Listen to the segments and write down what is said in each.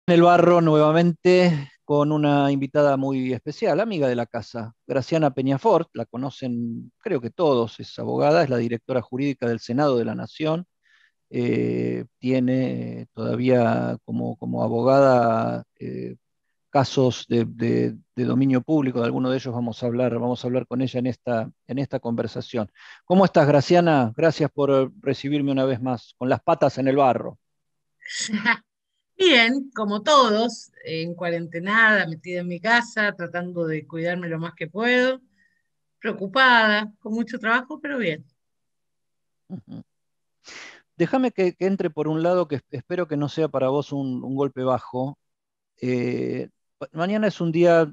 El Barro nuevamente con una invitada muy especial, amiga de la casa, Graciana Peñafort. La conocen, creo que todos, es abogada, es la directora jurídica del Senado de la Nación. Tiene todavía como abogada casos de dominio público. De alguno de ellos vamos a hablar con ella en esta conversación. ¿Cómo estás, Graciana? Gracias por recibirme una vez más, con las patas en el barro. Bien, como todos, en cuarentenada, metida en mi casa, tratando de cuidarme lo más que puedo, preocupada, con mucho trabajo, pero bien. Ujú. Déjame que entre por un lado que espero que no sea para vos un golpe bajo. Mañana es un día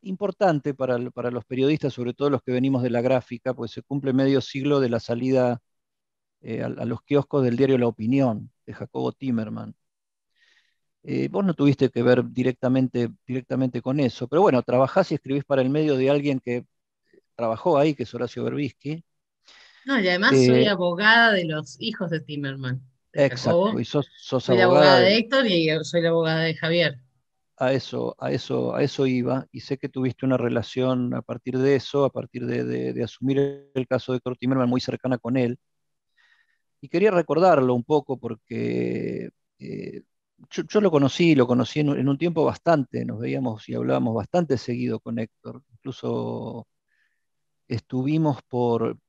importante para los periodistas, sobre todo los que venimos de la gráfica, pues se cumple medio siglo de la salida a los kioscos del diario La Opinión, de Jacobo Timerman. Vos no tuviste que ver directamente con eso, pero bueno, trabajás y escribís para el medio de alguien que trabajó ahí, que es Horacio Berbisky. No, y además soy Eh, abogada de los hijos de Timerman, de exacto, Jacobo. y sos Fui la abogada abogada de, de Héctor y soy la abogada de Javier. a eso iba, y sé que tuviste una relación a partir de eso, a partir de asumir el caso de Héctor Timerman muy cercana con él, y quería recordarlo un poco porque yo lo conocí en un tiempo bastante, nos veíamos y hablábamos bastante seguido con Héctor, incluso estuvimos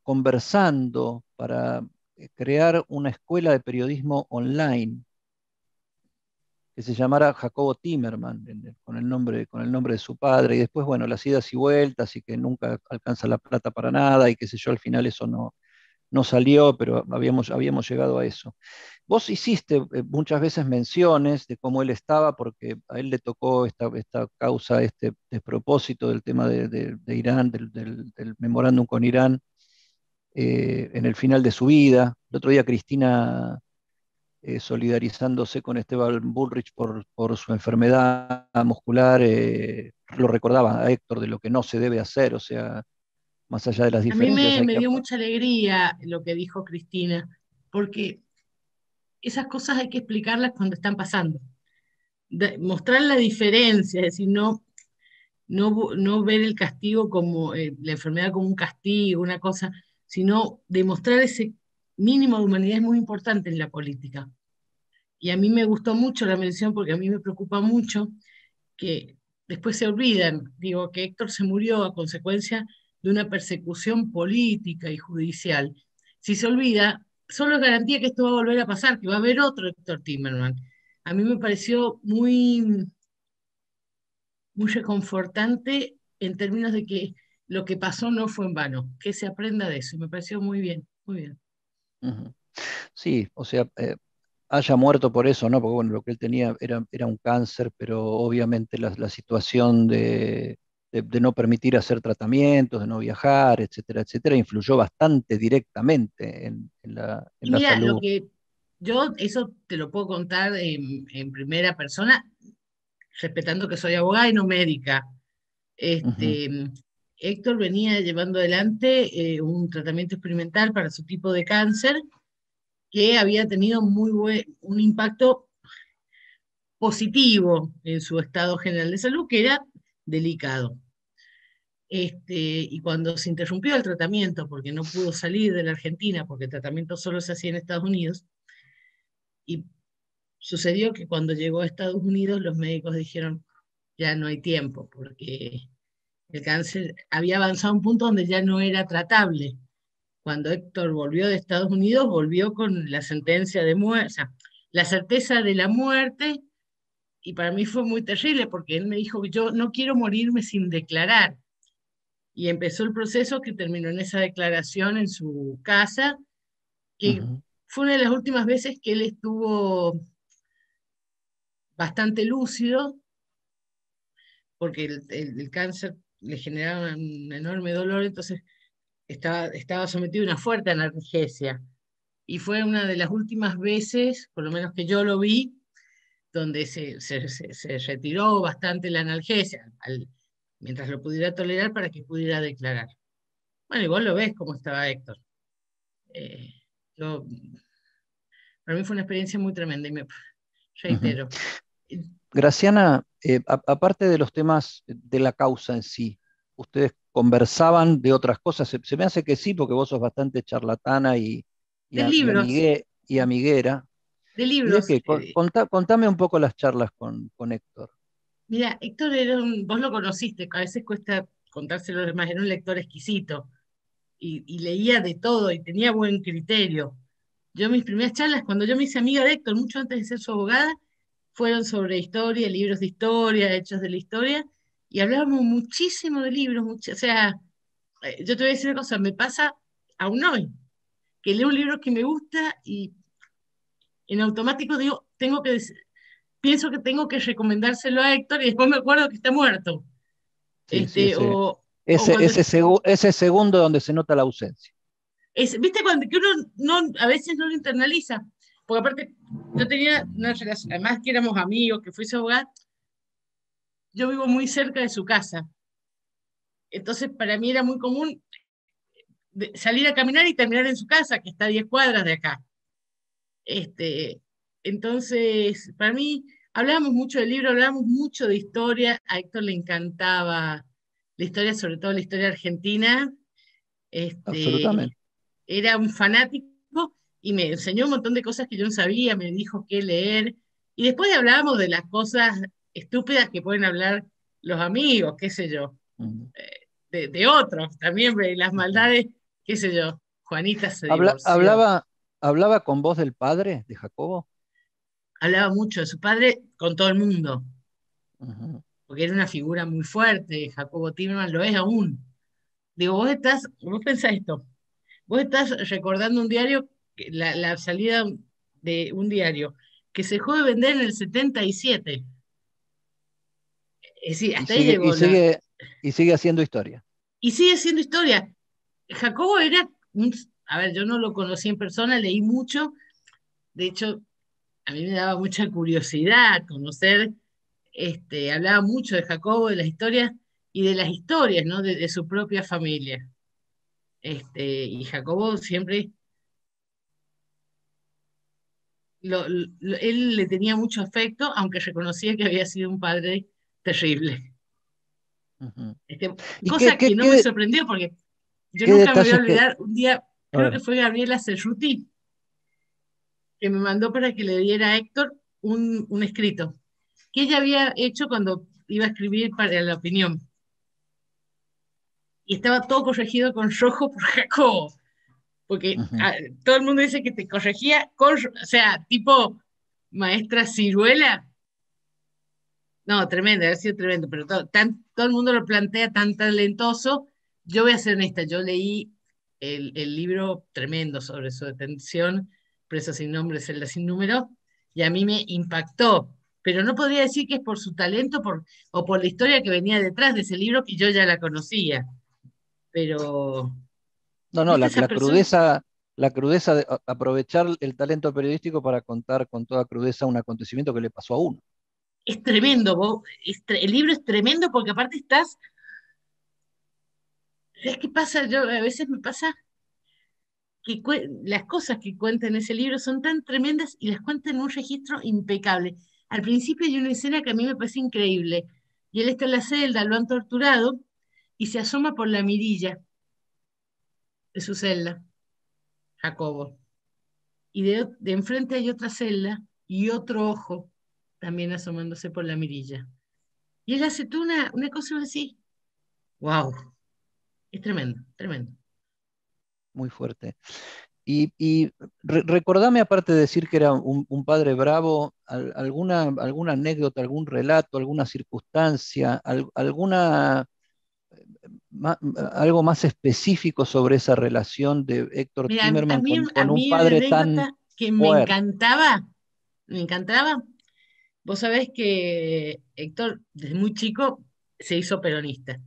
conversando para crear una escuela de periodismo online que se llamara Jacobo Timerman, con el nombre de su padre, y después, bueno, las idas y vueltas, y que nunca alcanza la plata para nada, y qué sé yo, al final eso no salió, pero habíamos llegado a eso. Vos hiciste muchas veces menciones de cómo él estaba, porque a él le tocó esta causa, este despropósito del tema de Irán, del memorándum con Irán, en el final de su vida. El otro día Cristina solidarizándose con Esteban Bullrich por su enfermedad muscular, lo recordaba a Héctor de lo que no se debe hacer, o sea, más allá de las A mí diferencias, me, hay me que... dio mucha alegría lo que dijo Cristina, porque esas cosas hay que explicarlas cuando están pasando. Mostrar la diferencia, es decir, no ver el castigo como la enfermedad como un castigo, una cosa, sino demostrar ese mínimo de humanidad es muy importante en la política. Y a mí me gustó mucho la mención porque a mí me preocupa mucho que después se olvidan, digo, que Héctor se murió a consecuencia de una persecución política y judicial. Si se olvida, solo es garantía que esto va a volver a pasar, que va a haber otro Héctor Timerman. A mí me pareció muy reconfortante en términos de que lo que pasó no fue en vano, que se aprenda de eso. Y me pareció muy bien, muy bien. Ujú. Sí, o sea, haya muerto por eso, ¿no? Porque bueno, lo que él tenía era un cáncer, pero obviamente la situación de no permitir hacer tratamientos, de no viajar, etcétera, etcétera, influyó bastante directamente en Y la mira, lo salud. que yo, eso te lo puedo contar en primera persona, respetando que soy abogada y no médica. Ujú. Este, Héctor venía llevando adelante un tratamiento experimental para su tipo de cáncer que había tenido un impacto positivo en su estado general de salud, que era delicado. Y cuando se interrumpió el tratamiento, porque no pudo salir de la Argentina, porque el tratamiento solo se hacía en Estados Unidos, y sucedió que cuando llegó a Estados Unidos los médicos dijeron, ya no hay tiempo, porque el cáncer había avanzado a un punto donde ya no era tratable. Cuando Héctor volvió de Estados Unidos, volvió con la sentencia de muerte, o sea, la certeza de la muerte, y para mí fue muy terrible porque él me dijo, yo no quiero morirme sin declarar. Y empezó el proceso que terminó en esa declaración en su casa, que Ujú. fue una de las últimas veces que él estuvo bastante lúcido, porque el cáncer le generaba un enorme dolor, entonces estaba sometido a una fuerte analgesia. Y fue una de las últimas veces, por lo menos que yo lo vi, donde se retiró bastante la analgesia, mientras lo pudiera tolerar para que pudiera declarar. Bueno, igual lo ves cómo estaba Héctor. Eh, yo- para mí fue una experiencia muy tremenda y me Ujú. reitero. Graciana, aparte de los temas de la causa en sí, ¿ustedes conversaban de otras cosas? Se me hace que sí, porque vos sos bastante charlatana De libros, y amiguera. de ¿Y de libros. qué? Contame un poco las charlas con Héctor. Mira, Héctor vos lo conociste, a veces cuesta contárselo a los demás, era un lector exquisito y leía de todo y tenía buen criterio. Yo mis primeras charlas, cuando yo me hice amiga de Héctor, mucho antes de ser su abogada, fueron sobre historia, libros de historia, hechos de la historia, y hablábamos muchísimo de libros, o sea, yo te voy a decir una cosa, me pasa aún hoy, que leo un libro que me gusta y en automático digo, pienso que tengo que recomendárselo a Héctor y después me acuerdo que está muerto. Sí, sí, O cuando ese segundo donde se nota la ausencia. ¿viste cuando que uno no, a veces no lo internaliza? Porque aparte, yo tenía una relación, además que éramos amigos, que fuese abogado, yo vivo muy cerca de su casa. Entonces, para mí era muy común salir a caminar y terminar en su casa, que está a 10 cuadras de acá. Este, entonces, para mí, hablábamos mucho del libro, hablábamos mucho de historia. A Héctor le encantaba la historia, sobre todo la historia argentina. Este, Absolutamente. era un fanático y me enseñó un montón de cosas que yo no sabía, me dijo qué leer. Y después hablábamos de las cosas estúpidas que pueden hablar los amigos, qué sé yo, Ujú, de otros también, de las ujú. maldades, qué sé yo. Juanita se Habla- divorció. hablaba, hablaba con voz del padre de Jacobo. Hablaba mucho de su padre con todo el mundo, Ujú. porque era una figura muy fuerte. Jacobo Timerman lo es aún. Digo, vos pensás esto, vos estás recordando un diario, la salida de un diario que se dejó de vender en el 77. Es decir, Y hasta ahí sigue, y llegó sigue, y sigue haciendo historia. y sigue siendo historia. Jacobo era, a ver, yo no lo conocí en persona, leí mucho, de hecho, a mí me daba mucha curiosidad conocer, hablaba mucho de Jacobo, de las historias y de las historias, ¿no? De su propia familia. Y Jacobo siempre, él le tenía mucho afecto, aunque reconocía que había sido un padre terrible. Ujú. Este, ¿Y cosa que no me sorprendió porque yo qué nunca me voy a detalles que... olvidar un día, A creo que ver. fue Gabriela Cerruti, que me mandó para que le diera a Héctor un escrito que ella había hecho cuando iba a escribir para la opinión. Y estaba todo corregido con rojo por Jacobo, porque Ujú. todo el mundo dice que te corregía o sea, tipo maestra ciruela. No, tremendo, ha sido tremendo, pero todo el mundo lo plantea tan talentoso. Yo voy a ser honesta, yo leí el libro tremendo sobre su detención, Preso sin nombre, celda sin número, y a mí me impactó, pero no podría decir que es por su talento o por la historia que venía detrás de ese libro que yo ya la conocía, pero, No, no, ¿viste esa persona? la crudeza de aprovechar el talento periodístico para contar con toda crudeza un acontecimiento que le pasó a uno. Es tremendo, el libro es tremendo porque aparte ¿sabes qué pasa? Yo a veces me pasa las cosas que cuenta en ese libro son tan tremendas y las cuenta en un registro impecable. Al principio hay una escena que a mí me parece increíble. Y él está en la celda, lo han torturado y se asoma por la mirilla de su celda, Jacobo. Y de enfrente hay otra celda y otro ojo también asomándose por la mirilla. Y él hace tú una cosa así. ¡Wow! Es tremendo, tremendo. Muy fuerte. Y recordame, aparte de decir que era un padre bravo, alguna anécdota, algún relato, alguna circunstancia, algo más específico sobre esa relación de Héctor Mira, Timerman a con un mí una padre tan anécdota que fuerte. me encantaba. Vos sabés que Héctor, desde muy chico, se hizo peronista,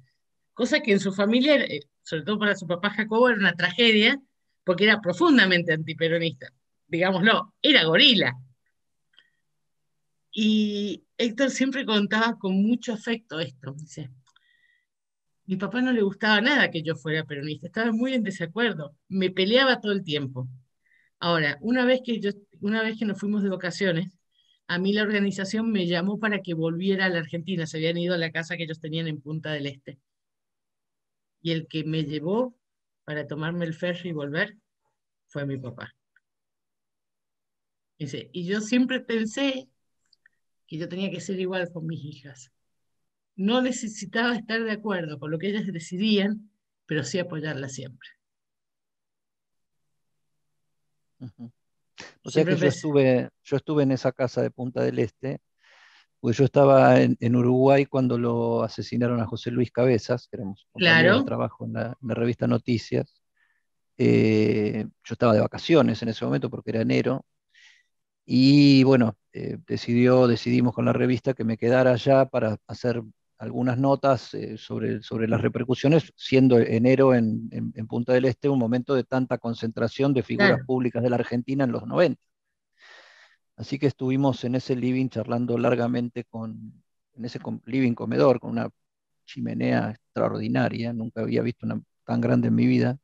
cosa que en su familia, sobre todo para su papá Jacobo, era una tragedia, porque era profundamente antiperonista. Digámoslo, era gorila. Y Héctor siempre contaba con mucho afecto esto. Dice, mi papá no le gustaba nada que yo fuera peronista, estaba muy en desacuerdo, me peleaba todo el tiempo. Ahora, una vez que nos fuimos de vacaciones, a mí la organización me llamó para que volviera a la Argentina. Se habían ido a la casa que ellos tenían en Punta del Este. Y el que me llevó para tomarme el ferry y volver fue mi papá. Dice, y yo siempre pensé que yo tenía que ser igual con mis hijas. No necesitaba estar de acuerdo con lo que ellas decidían, pero sí apoyarlas siempre. Ujú. O sea que Siempre pensé, yo estuve en esa casa de Punta del Este, porque yo estaba en Uruguay cuando lo asesinaron a José Luis Cabezas, que éramos compañeros de claro, trabajo en la revista Noticias. Yo estaba de vacaciones en ese momento porque era enero, y bueno, decidimos con la revista que me quedara allá para hacer algunas notas sobre las repercusiones, siendo enero en Punta del Este un momento de tanta concentración de figuras claro. públicas de la Argentina en los 90. Así que estuvimos en ese living charlando largamente en ese living comedor, con una chimenea extraordinaria, nunca había visto una tan grande en mi vida,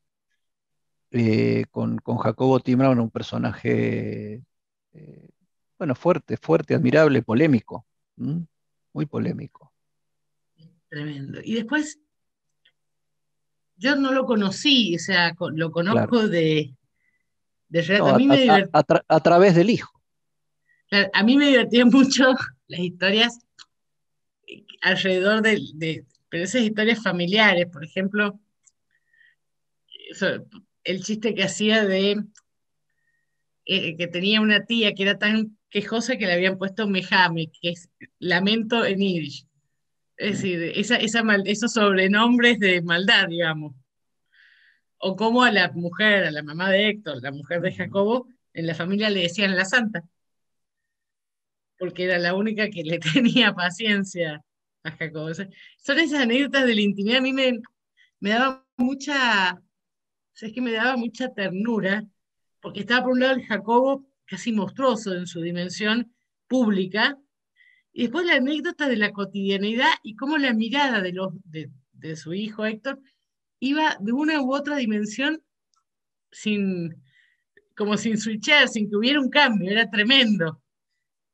con Jacobo Timbra, un personaje, eh, bueno, fuerte, fuerte, admirable, polémico, ¿m? Muy polémico. Tremendo. Y después, yo no lo conocí, o sea, lo Claro. conozco No, a mí me a través del hijo, a mí me divertían mucho las historias alrededor pero esas historias familiares, por ejemplo, el chiste que hacía de que tenía una tía que era tan quejosa que le habían puesto Mejame, que es lamento en Yiddish. Es ¿m? decir, esos sobrenombres de maldad, digamos. O como a la mujer, a la mamá de Héctor, la mujer de Ujú. Jacobo, en la familia le decían la santa, porque era la única que le tenía paciencia a Jacobo. O sea, son esas anécdotas de la intimidad. A mí me daba mucha, es que me daba mucha ternura, porque estaba por un lado el Jacobo casi monstruoso en su dimensión pública, y después la anécdota de la cotidianidad y cómo la mirada de su hijo Héctor iba de una u otra dimensión sin, como sin switchar, sin que hubiera un cambio, era tremendo.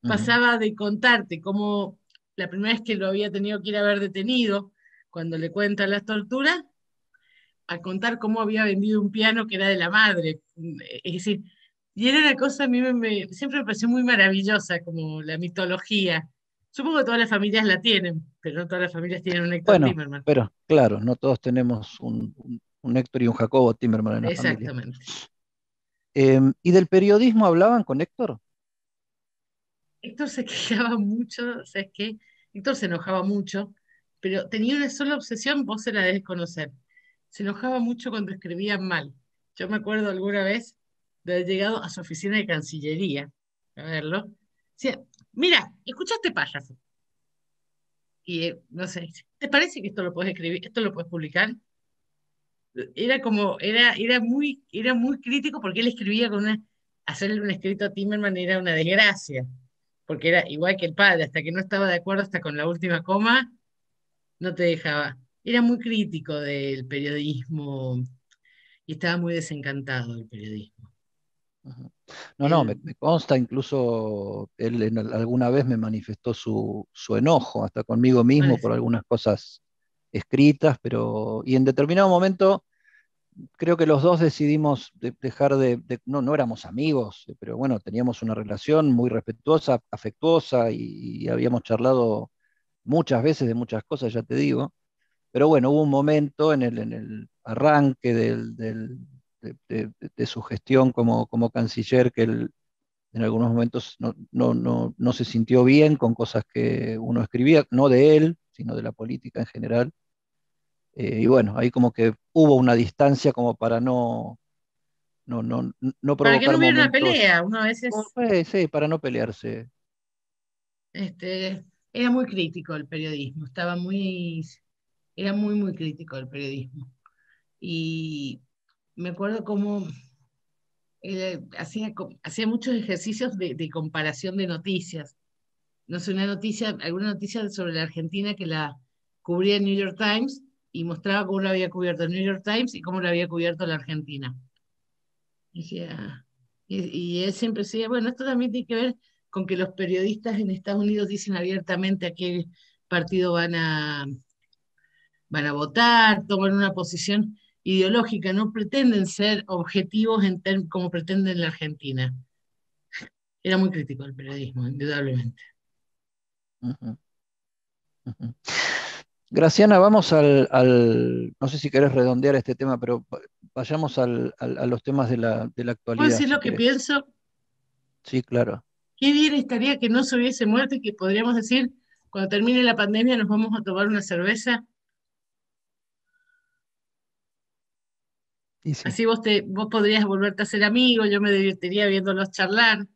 Ujú. Pasaba de contarte cómo la primera vez que lo había tenido que ir a ver detenido, cuando le cuentan las torturas, a contar cómo había vendido un piano que era de la madre. Es decir, y era una cosa, a mí siempre me pareció muy maravillosa, como la mitología. Supongo que todas las familias la tienen, pero no todas las familias tienen un Héctor Bueno, Timmerman. pero claro, no todos tenemos un Héctor y un Jacobo Timerman en la familia. Exactamente. ¿Y del periodismo hablaban con Héctor? Héctor se quejaba mucho, ¿sabes qué? Héctor se enojaba mucho, pero tenía una sola obsesión, vos se la debes conocer. Se enojaba mucho cuando escribían mal. Yo me acuerdo alguna vez de haber llegado a su oficina de Cancillería a verlo. Decía, mira, escucha este párrafo. Y no sé, ¿te parece que esto lo puedes escribir, esto lo puedes publicar? Era muy crítico porque él escribía hacerle un escrito a Timmerman era una desgracia, porque era igual que el padre, hasta que no estaba de acuerdo hasta con la última coma, no te dejaba. Era muy crítico del periodismo y estaba muy desencantado del periodismo. Ujú. No, no, Él, me consta, incluso él alguna vez me manifestó su enojo, hasta conmigo mismo, por parece, algunas cosas escritas, y en determinado momento creo que los dos decidimos dejar no, no éramos amigos, pero bueno, teníamos una relación muy respetuosa, afectuosa, y habíamos charlado muchas veces de muchas cosas, ya te digo. Pero bueno, hubo un momento en el arranque de su gestión como canciller que él en algunos momentos no se sintió bien con cosas que uno escribía, no de él, sino de la política en general. Y bueno, ahí como que hubo una distancia como para no para que no provocar hubiera una momentos, pelea, uno a veces sí, para no pelearse. este, era muy crítico el periodismo, era muy, muy crítico el periodismo. Y me acuerdo cómo hacía muchos ejercicios de comparación de noticias. No sé, alguna noticia sobre la Argentina que la cubría el New York Times y mostraba cómo lo había cubierto el New York Times y cómo lo había cubierto la Argentina. Y decía, y él siempre decía, bueno, esto también tiene que ver con que los periodistas en Estados Unidos dicen abiertamente a qué partido van a votar, toman una posición ideológica, no pretenden ser objetivos como pretenden la Argentina. Era muy crítico el periodismo, indudablemente. Ujú, ujú. Graciana, vamos no sé si querés redondear este tema, pero vayamos a los temas de la ¿Puedo actualidad, decir si lo que querés. pienso? Sí, claro. Qué bien estaría que no se hubiese muerto y que podríamos decir, cuando termine la pandemia nos vamos a tomar una cerveza. Y sí, Así vos podrías volverte a ser amigo, yo me divertiría viéndolos charlar.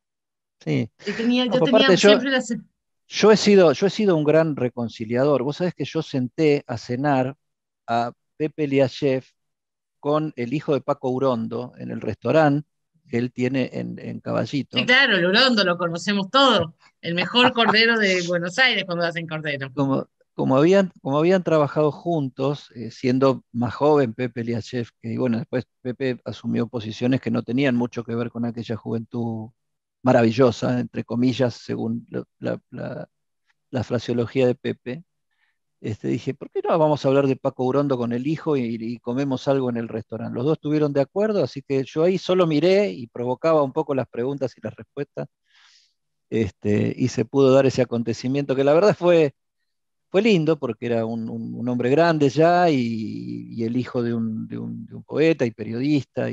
sí. Yo No, por tenía parte, siempre yo he sido un gran reconciliador. Vos sabés que yo senté a cenar a Pepe Liachev con el hijo de Paco Urondo en el restaurante que él tiene en Sí, Caballito. claro, el Urondo lo conocemos todos. El mejor cordero de Buenos Aires cuando hacen cordero. Como habían trabajado juntos, siendo más joven Pepe Liachev, que bueno, después Pepe asumió posiciones que no tenían mucho que ver con aquella juventud maravillosa, entre comillas, según la fraseología de Pepe. Dije, ¿por qué no vamos a hablar de Paco Urondo con el hijo y comemos algo en el restaurante? Los dos estuvieron de acuerdo, así que yo ahí solo miré y provocaba un poco las preguntas y las respuestas, y se pudo dar ese acontecimiento que la verdad fue lindo porque era un hombre grande ya y el hijo de un poeta y periodista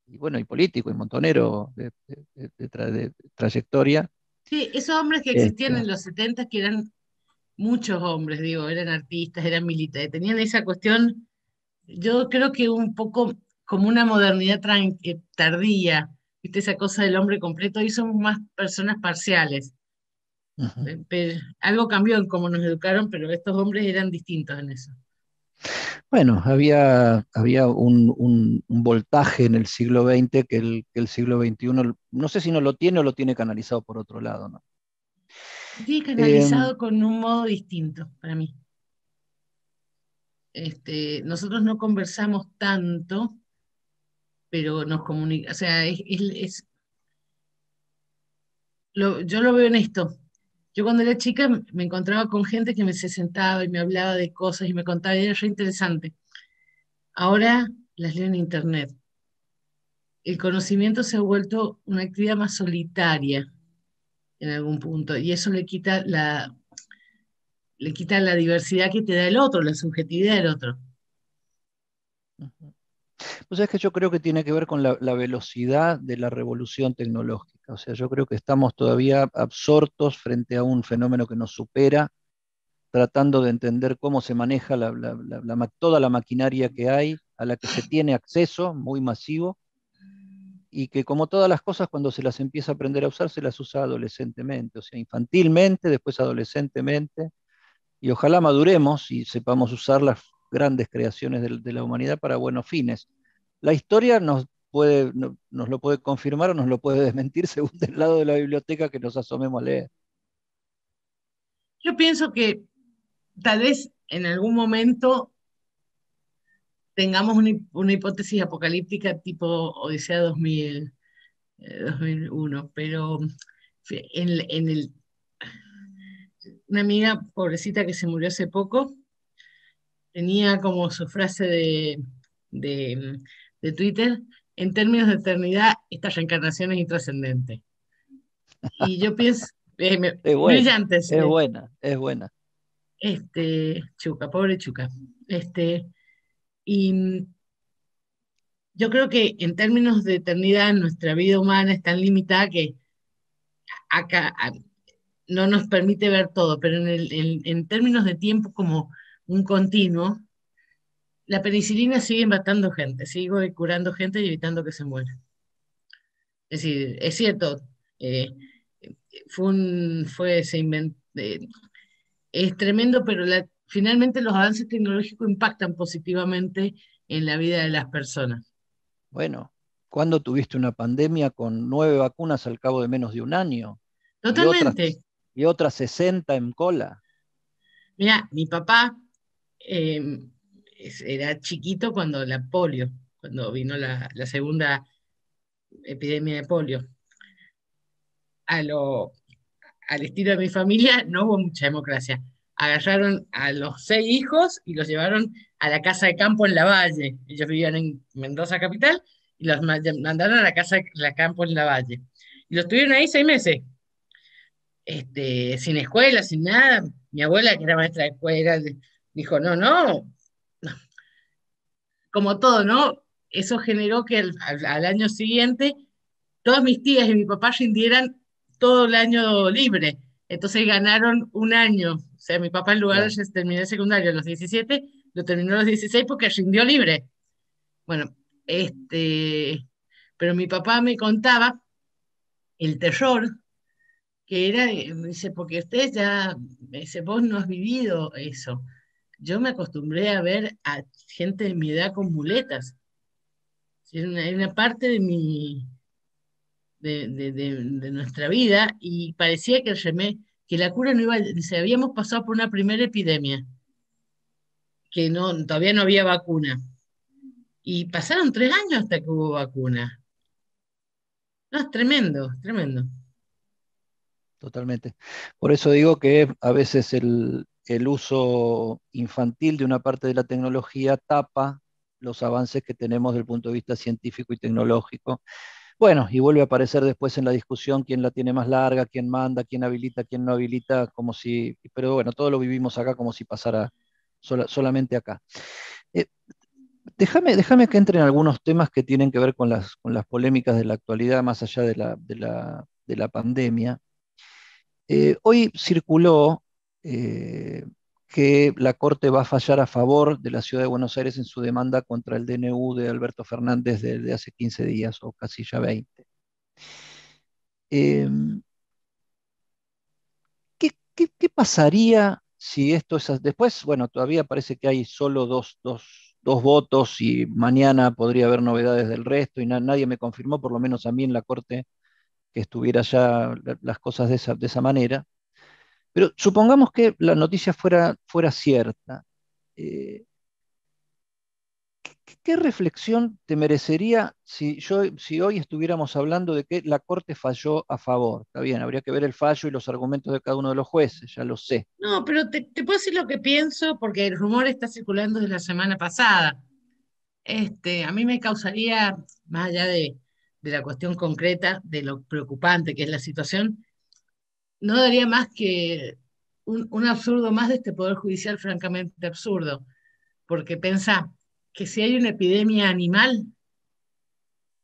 bueno, y político y montonero de trayectoria. Sí, esos hombres que existían Este, en los 70, que eran muchos hombres, digo, eran artistas, eran militares, tenían esa cuestión, yo creo que un poco como una modernidad tardía, ¿viste? Esa cosa del hombre completo, y somos más personas parciales. ujú. Algo cambió en cómo nos educaron, pero estos hombres eran distintos en eso. Bueno, había un voltaje en el siglo XX que el siglo XXI, no sé si no lo tiene o lo tiene canalizado por otro lado, ¿no? Sí, Em, canalizado con un modo distinto para mí. Nosotros no conversamos tanto, pero nos comunica, o sea, yo lo veo en esto. Yo cuando era chica me encontraba con gente que se sentaba y me hablaba de cosas y me contaba, y era re interesante. Ahora las leo en internet. El conocimiento se ha vuelto una actividad más solitaria en algún punto, y eso le quita la diversidad que te da el otro, la subjetividad del otro. ujú. Pues es que yo creo que tiene que ver con la velocidad de la revolución tecnológica. O sea, yo creo que estamos todavía absortos frente a un fenómeno que nos supera, tratando de entender cómo se maneja toda la maquinaria que hay, a la que se tiene acceso muy masivo, y que como todas las cosas, cuando se las empieza a aprender a usar, se las usa adolescentemente, o sea, infantilmente, después adolescentemente, y ojalá maduremos y sepamos usar las grandes creaciones de la humanidad para buenos fines. La historia nos lo puede confirmar o nos lo puede desmentir según del lado de la biblioteca que nos asomemos a leer. Yo pienso que tal vez en algún momento tengamos una hipótesis apocalíptica tipo Odisea 2001, pero en una amiga pobrecita que se murió hace poco tenía como su frase de, de Twitter: en términos de eternidad, esta reencarnación es intrascendente. Y yo pienso, Es buena, brillante, es buena, es buena. Chuca, pobre Chuca. Y yo creo que en términos de eternidad, nuestra vida humana es tan limitada que acá no nos permite ver todo, pero en términos de tiempo como un continuo, la penicilina sigue matando gente, sigue curando gente y evitando que se muera. Es decir, es cierto, eh, se inventó, es tremendo, pero finalmente los avances tecnológicos impactan positivamente en la vida de las personas. Bueno, ¿cuándo tuviste una pandemia con 9 vacunas al cabo de menos de un año y Totalmente. y otras 60 en cola? Mira, mi papá eh, era chiquito cuando cuando vino la segunda epidemia de polio. A los al estilo de mi familia, no hubo mucha democracia. Agarraron a los 6 hijos y los llevaron a la casa de campo en Lavalle. Ellos vivían en Mendoza capital y los mandaron a la casa de campo en Lavalle. Y los tuvieron ahí 6 meses, sin escuela, sin nada. Mi abuela, que era maestra de escuela, dijo, no, no, como todo, ¿no? Eso generó que al año siguiente todas mis tías y mi papá rindieran todo el año libre. Entonces ganaron un año. O sea, mi papá en lugar Claro. de terminar el secundario a los 17, lo terminó a los 16 porque rindió libre. Bueno, pero mi papá me contaba el terror que era, me dice, porque usted ya, me dice, vos no has vivido eso. Yo me acostumbré a ver a gente de mi edad con muletas. Era una parte de de nuestra vida y parecía que que la cura no iba, dice, habíamos pasado por una primera epidemia, que no, todavía no había vacuna. Y pasaron 3 años hasta que hubo vacuna. No, es tremendo, tremendo. Totalmente. Por eso digo que a veces el uso infantil de una parte de la tecnología tapa los avances que tenemos desde el punto de vista científico y tecnológico. Bueno, y vuelve a aparecer después en la discusión quién la tiene más larga, quién manda, quién habilita, quién no habilita, como si, pero bueno, todo lo vivimos acá como si pasara solamente acá. Eh, déjame que entre en algunos temas que tienen que ver con las polémicas de la actualidad, más allá de la pandemia. Hoy circuló eh, que la Corte va a fallar a favor de la Ciudad de Buenos Aires en su demanda contra el DNU de Alberto Fernández de hace 15 días o casi ya 20. Eh, ¿qué pasaría si esto es después? Bueno, todavía parece que hay solo dos votos y mañana podría haber novedades del resto y nadie me confirmó, por lo menos a mí en la Corte, que estuviera ya las cosas de esa manera. Pero supongamos que la noticia fuera cierta. eh, ¿Qué reflexión te merecería si hoy estuviéramos hablando de que la Corte falló a favor? Está bien, habría que ver el fallo y los argumentos de cada uno de los jueces, ya lo sé. No, pero te puedo decir lo que pienso porque el rumor está circulando desde la semana pasada. A mí me causaría, más allá de la cuestión concreta, de lo preocupante que es la situación, no daría más que un absurdo más de este Poder Judicial francamente absurdo, porque pensá que si hay una epidemia animal,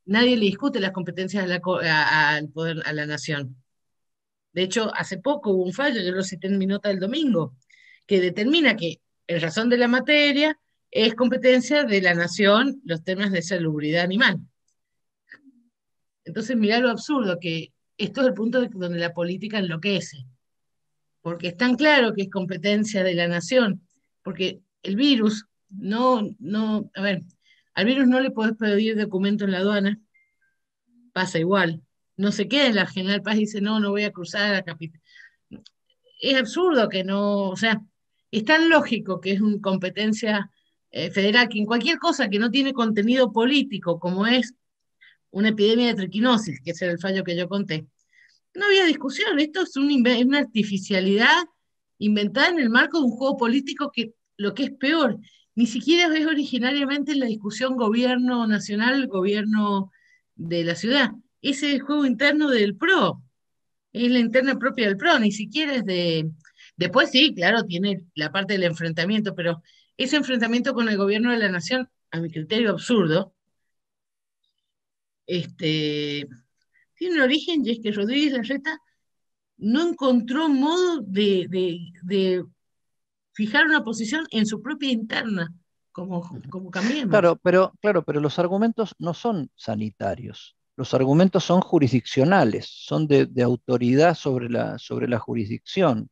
nadie le discute las competencias al poder, a la nación. De hecho, hace poco hubo un fallo, yo lo cité en mi nota del domingo, que determina que, en razón de la materia, es competencia de la nación los temas de salubridad animal. Entonces, mirá lo absurdo, que esto es el punto donde la política enloquece, porque es tan claro que es competencia de la nación, porque el virus a ver, al virus no le podés pedir documento en la aduana, pasa igual. No se queda en la General Paz y dice, no, no voy a cruzar a la capital. Es absurdo que no, o sea, es tan lógico que es una competencia federal que en cualquier cosa que no tiene contenido político, como es una epidemia de triquinosis, que ese era el fallo que yo conté, no había discusión. Esto es una artificialidad inventada en el marco de un juego político que lo que es peor, ni siquiera es originariamente la discusión gobierno nacional, gobierno de la ciudad. Ese es el juego interno del PRO, es la interna propia del PRO, ni siquiera es de... Después sí, claro, tiene la parte del enfrentamiento, pero ese enfrentamiento con el gobierno de la nación, a mi criterio absurdo, este, tiene un origen y es que Rodríguez Larreta no encontró modo de fijar una posición en su propia interna, como Cambiemos. Claro, pero los argumentos no son sanitarios. Los argumentos son jurisdiccionales, son de autoridad sobre la jurisdicción.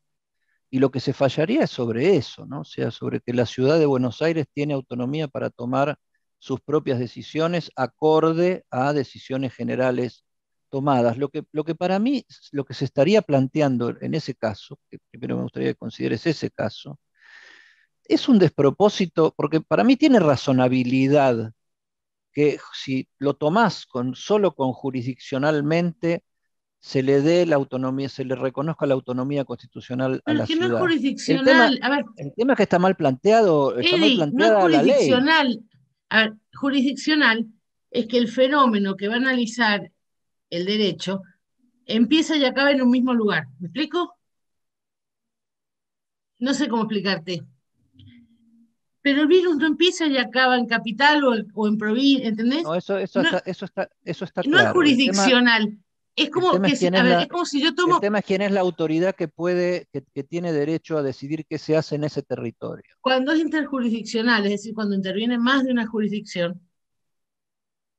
Y lo que se fallaría es sobre eso, ¿no? O sea, sobre que la ciudad de Buenos Aires tiene autonomía para tomar sus propias decisiones acorde a decisiones generales tomadas. Lo que para mí, lo que se estaría planteando en ese caso, que primero me gustaría que consideres ese caso, es un despropósito, porque para mí tiene razonabilidad que si lo tomás solo con jurisdiccionalmente, se le dé la autonomía, se le reconozca la autonomía constitucional a Pero es la que no es ciudad. El tema, jurisdiccional. A ver, el tema es que está mal planteado, está mal Eddie, no es planteada la ley. jurisdiccional. A ver, jurisdiccional es que el fenómeno que va a analizar el derecho empieza y acaba en un mismo lugar. ¿Me explico? No sé cómo explicarte. Pero el virus no empieza y acaba en capital o en provincia, ¿entendés? No, No, eso está no es claro. jurisdiccional. Es El como tema que, es quién a es ver, es como si yo el tomo, tema es quién es la autoridad que puede, que tiene derecho a decidir qué se hace en ese territorio. cuando es interjurisdiccional, es decir, cuando interviene más de una jurisdicción,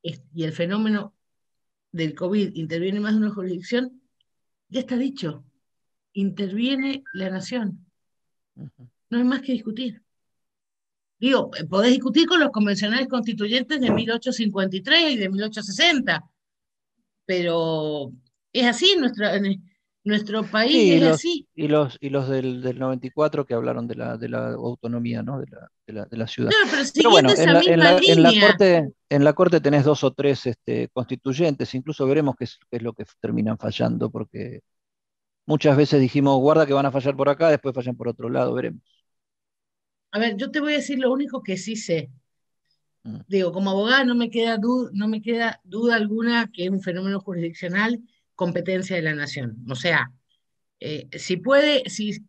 y el fenómeno del COVID interviene más de una jurisdicción, ya está dicho, interviene la nación. Ujú. No hay más que discutir. Digo, podés discutir con los convencionales constituyentes de 1853 y de 1860, pero es así, nuestro país Sí, es así. y los del 94 que hablaron de la autonomía, ¿no? De la ciudad. Claro, pero Pero siguiendo bueno, esa misma línea, en la corte tenés dos o tres constituyentes, incluso veremos qué es lo que terminan fallando, porque muchas veces dijimos, guarda que van a fallar por acá, después fallan por otro lado, veremos. a ver, yo te voy a decir lo único que sí sé. Mm. Digo, como abogada no me queda duda alguna que es un fenómeno jurisdiccional, competencia de la nación. O sea, si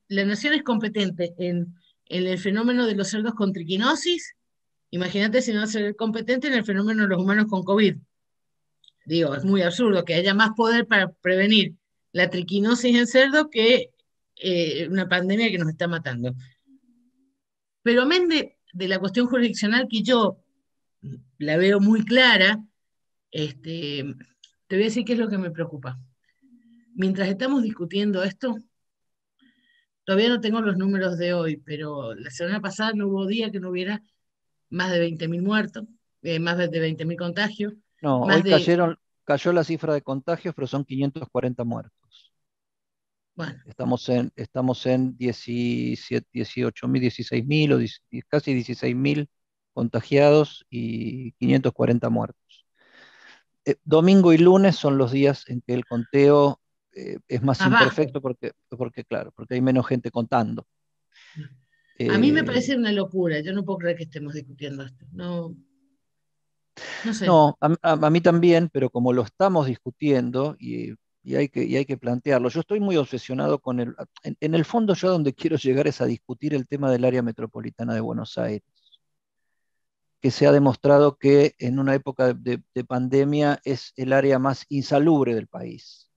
la nación es competente en el fenómeno de los cerdos con triquinosis, imagínate si no va a ser competente en el fenómeno de los humanos con COVID. Digo, es muy absurdo que haya más poder para prevenir la triquinosis en cerdo que una pandemia que nos está matando. Pero amén de la cuestión jurisdiccional que yo la veo muy clara, te voy a decir qué es lo que me preocupa. Mientras estamos discutiendo esto, todavía no tengo los números de hoy, pero la semana pasada no hubo día que no hubiera más de 20.000 muertos, más de 20.000 contagios, No, más hoy de, cayó la cifra de contagios, pero son 540 muertos. bueno, Estamos en 17, 18.000, 16.000 o casi 16.000 contagiados y 540 muertos. Domingo y lunes son los días en que el conteo es más más bajo. imperfecto claro, porque hay menos gente contando. A mí me Eh, parece una locura, yo no puedo creer que estemos discutiendo esto. No, no sé. no, a mí también, pero como lo estamos discutiendo y hay que plantearlo, yo estoy muy obsesionado con en el fondo yo a donde quiero llegar es a discutir el tema del área metropolitana de Buenos Aires, que se ha demostrado que en una época de pandemia es el área más insalubre del país,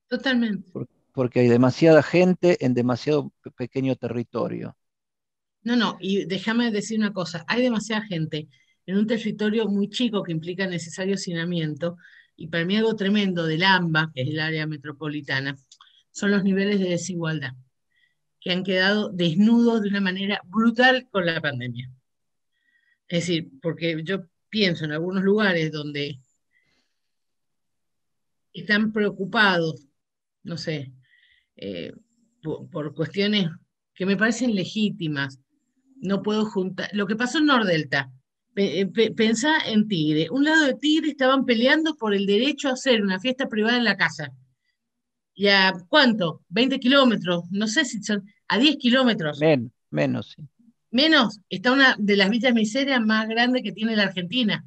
Totalmente. porque hay demasiada gente en demasiado pequeño territorio. No, no, y déjame decir una cosa, hay demasiada gente en un territorio muy chico que implica necesario hacinamiento, y para mí algo tremendo del AMBA, que es el área metropolitana, son los niveles de desigualdad, que han quedado desnudos de una manera brutal con la pandemia. Es decir, porque yo pienso en algunos lugares donde están preocupados, no sé, por cuestiones que me parecen legítimas. No puedo juntar. Lo que pasó en Nordelta, pensá en Tigre. Un lado de Tigre estaban peleando por el derecho a hacer una fiesta privada en la casa. ¿Y a cuánto? ¿20 kilómetros? No sé si son a 10 kilómetros. Menos, sí. Menos, está una de las villas miserias más grandes que tiene la Argentina,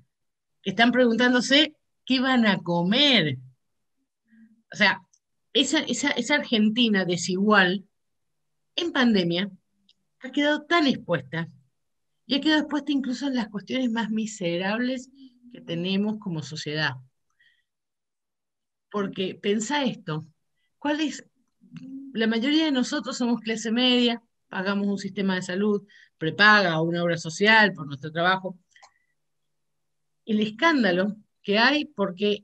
que están preguntándose qué van a comer. O sea, esa Argentina desigual en pandemia ha quedado tan expuesta y ha quedado expuesta incluso en las cuestiones más miserables que tenemos como sociedad. Porque pensá esto, ¿cuál es? La mayoría de nosotros somos clase media, pagamos un sistema de salud, prepaga una obra social por nuestro trabajo. El escándalo que hay porque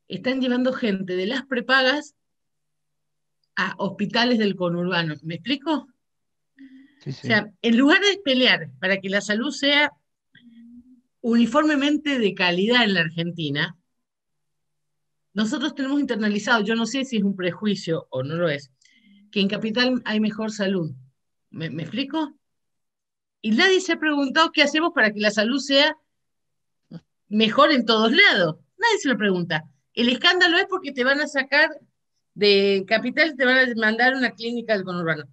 están llevando gente de las prepagas a hospitales del conurbano. ¿Me explico? O Sí, sí. sea, en lugar de pelear para que la salud sea uniformemente de calidad en la Argentina, nosotros tenemos internalizado, yo no sé si es un prejuicio o no lo es, que en Capital hay mejor salud. ¿Me explico? Y nadie se ha preguntado qué hacemos para que la salud sea mejor en todos lados. Nadie se lo pregunta. El escándalo es porque te van a sacar de Capital te van a mandar a una clínica del conurbano.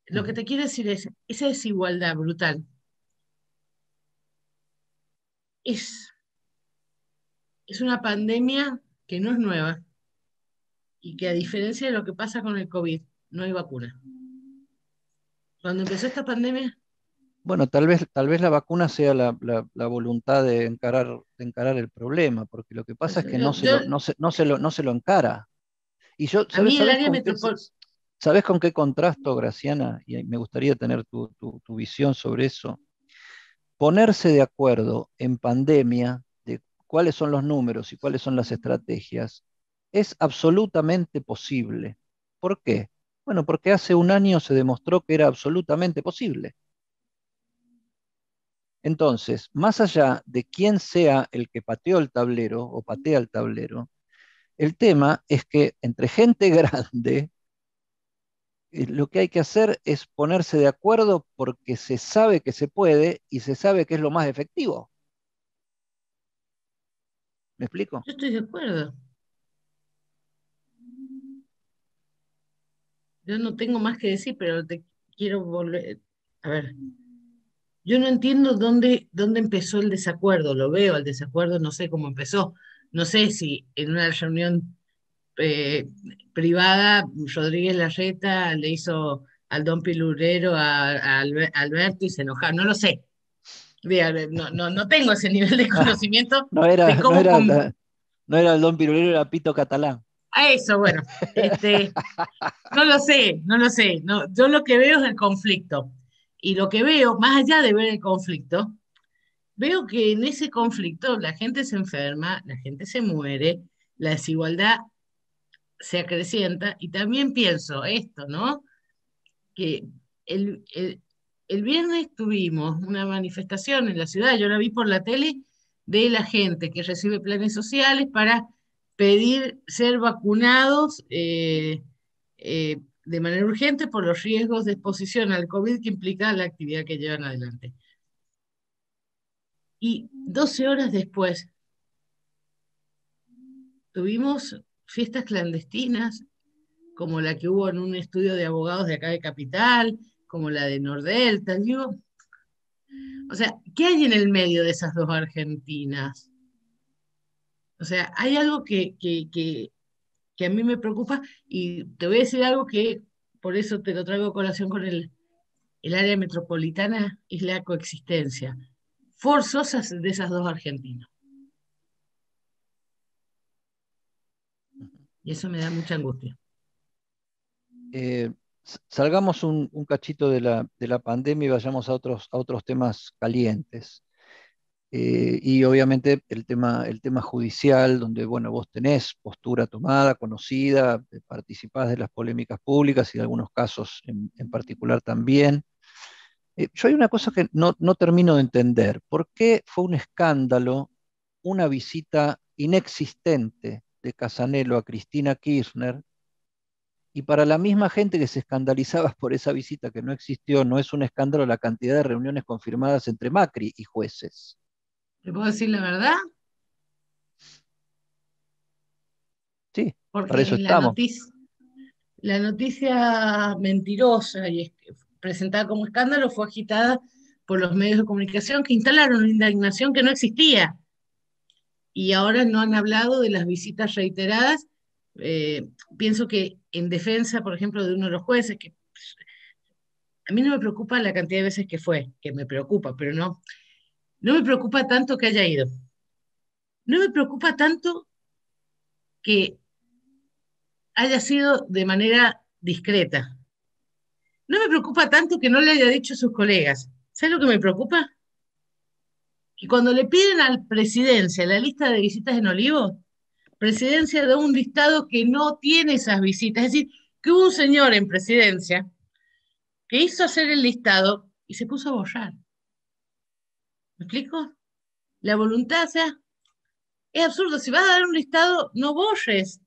Lo que Ujú. te quiero decir es, esa desigualdad brutal es, es una pandemia que no es nueva y que a diferencia de lo que pasa con el COVID, no hay vacuna. Cuando empezó esta pandemia, Bueno, tal vez la vacuna sea la voluntad de encarar el problema, porque lo que pasa pues, es que no se yo, lo, no se lo encara. Y yo, a mí el ¿sabes área con qué, metropolitana, sabes con qué contrasto, Graciana? Y me gustaría tener tu visión sobre eso. Ponerse de acuerdo en pandemia de cuáles son los números y cuáles son las estrategias es absolutamente posible. ¿Por qué? Bueno, porque hace un año se demostró que era absolutamente posible. Entonces, más allá de quién sea el que pateó el tablero o patea el tablero, el tema es que entre gente grande, lo que hay que hacer es ponerse de acuerdo porque se sabe que se puede y se sabe que es lo más efectivo. ¿Me explico? yo estoy de acuerdo. Yo no tengo más que decir, pero te quiero volver. A ver, yo no entiendo dónde empezó el desacuerdo. Lo veo, el desacuerdo, no sé cómo empezó. No sé si en una reunión eh, privada Rodríguez Larreta le hizo al don Pilurero a Alberto y se enojaron. No lo sé. Diga, no tengo ese nivel de Ah, conocimiento no de era, no cómo. era, no era el Don Pirulero, era Pito Catalán. A eso, bueno, no lo sé, no lo sé. No, yo lo que veo es el conflicto. Y lo que veo, más allá de ver el conflicto, veo que en ese conflicto la gente se enferma, la gente se muere, la desigualdad se acrecienta y también pienso esto, ¿no? Que el, el, el viernes tuvimos una manifestación en la ciudad, yo la vi por la tele, de la gente que recibe planes sociales para pedir ser vacunados de manera urgente por los riesgos de exposición al COVID que implica la actividad que llevan adelante. Y 12 horas después tuvimos fiestas clandestinas, como la que hubo en un estudio de abogados de acá de Capital, como la de Nordelta. Digo, o sea, ¿qué hay en el medio de esas dos Argentinas? O sea, hay algo que a mí me preocupa y te voy a decir algo que por eso te lo traigo a colación con el área metropolitana, es la coexistencia forzosas de esas dos Argentinas. Y eso me da mucha angustia. Eh, Salgamos un cachito de la pandemia y vayamos a otros temas calientes. Y obviamente el tema judicial, donde bueno, vos tenés postura tomada, conocida, participás de las polémicas públicas y de algunos casos en particular también. Yo hay una cosa que no termino de entender. ¿Por qué fue un escándalo una visita inexistente de Casanelo a Cristina Kirchner? Y para la misma gente que se escandalizaba por esa visita que no existió, no es un escándalo la cantidad de reuniones confirmadas entre Macri y jueces. ¿Te puedo decir la verdad? Sí, para eso Porque estamos. la noticia mentirosa y presentada como escándalo fue agitada por los medios de comunicación que instalaron una indignación que no existía y ahora no han hablado de las visitas reiteradas. Pienso que en defensa, por ejemplo, de uno de los jueces, que a mí no me preocupa la cantidad de veces que fue, que me preocupa, pero no me preocupa tanto que haya ido. No me preocupa tanto que haya sido de manera discreta. No me preocupa tanto que no le haya dicho a sus colegas. ¿Sabes lo que me preocupa? Que cuando le piden al presidencia la lista de visitas en Olivo, presidencia da un listado que no tiene esas visitas. Es decir, que hubo un señor en presidencia que hizo hacer el listado y se puso a borrar. ¿Me explico? La voluntad, o sea, es absurdo. Si vas a dar un listado, no borres,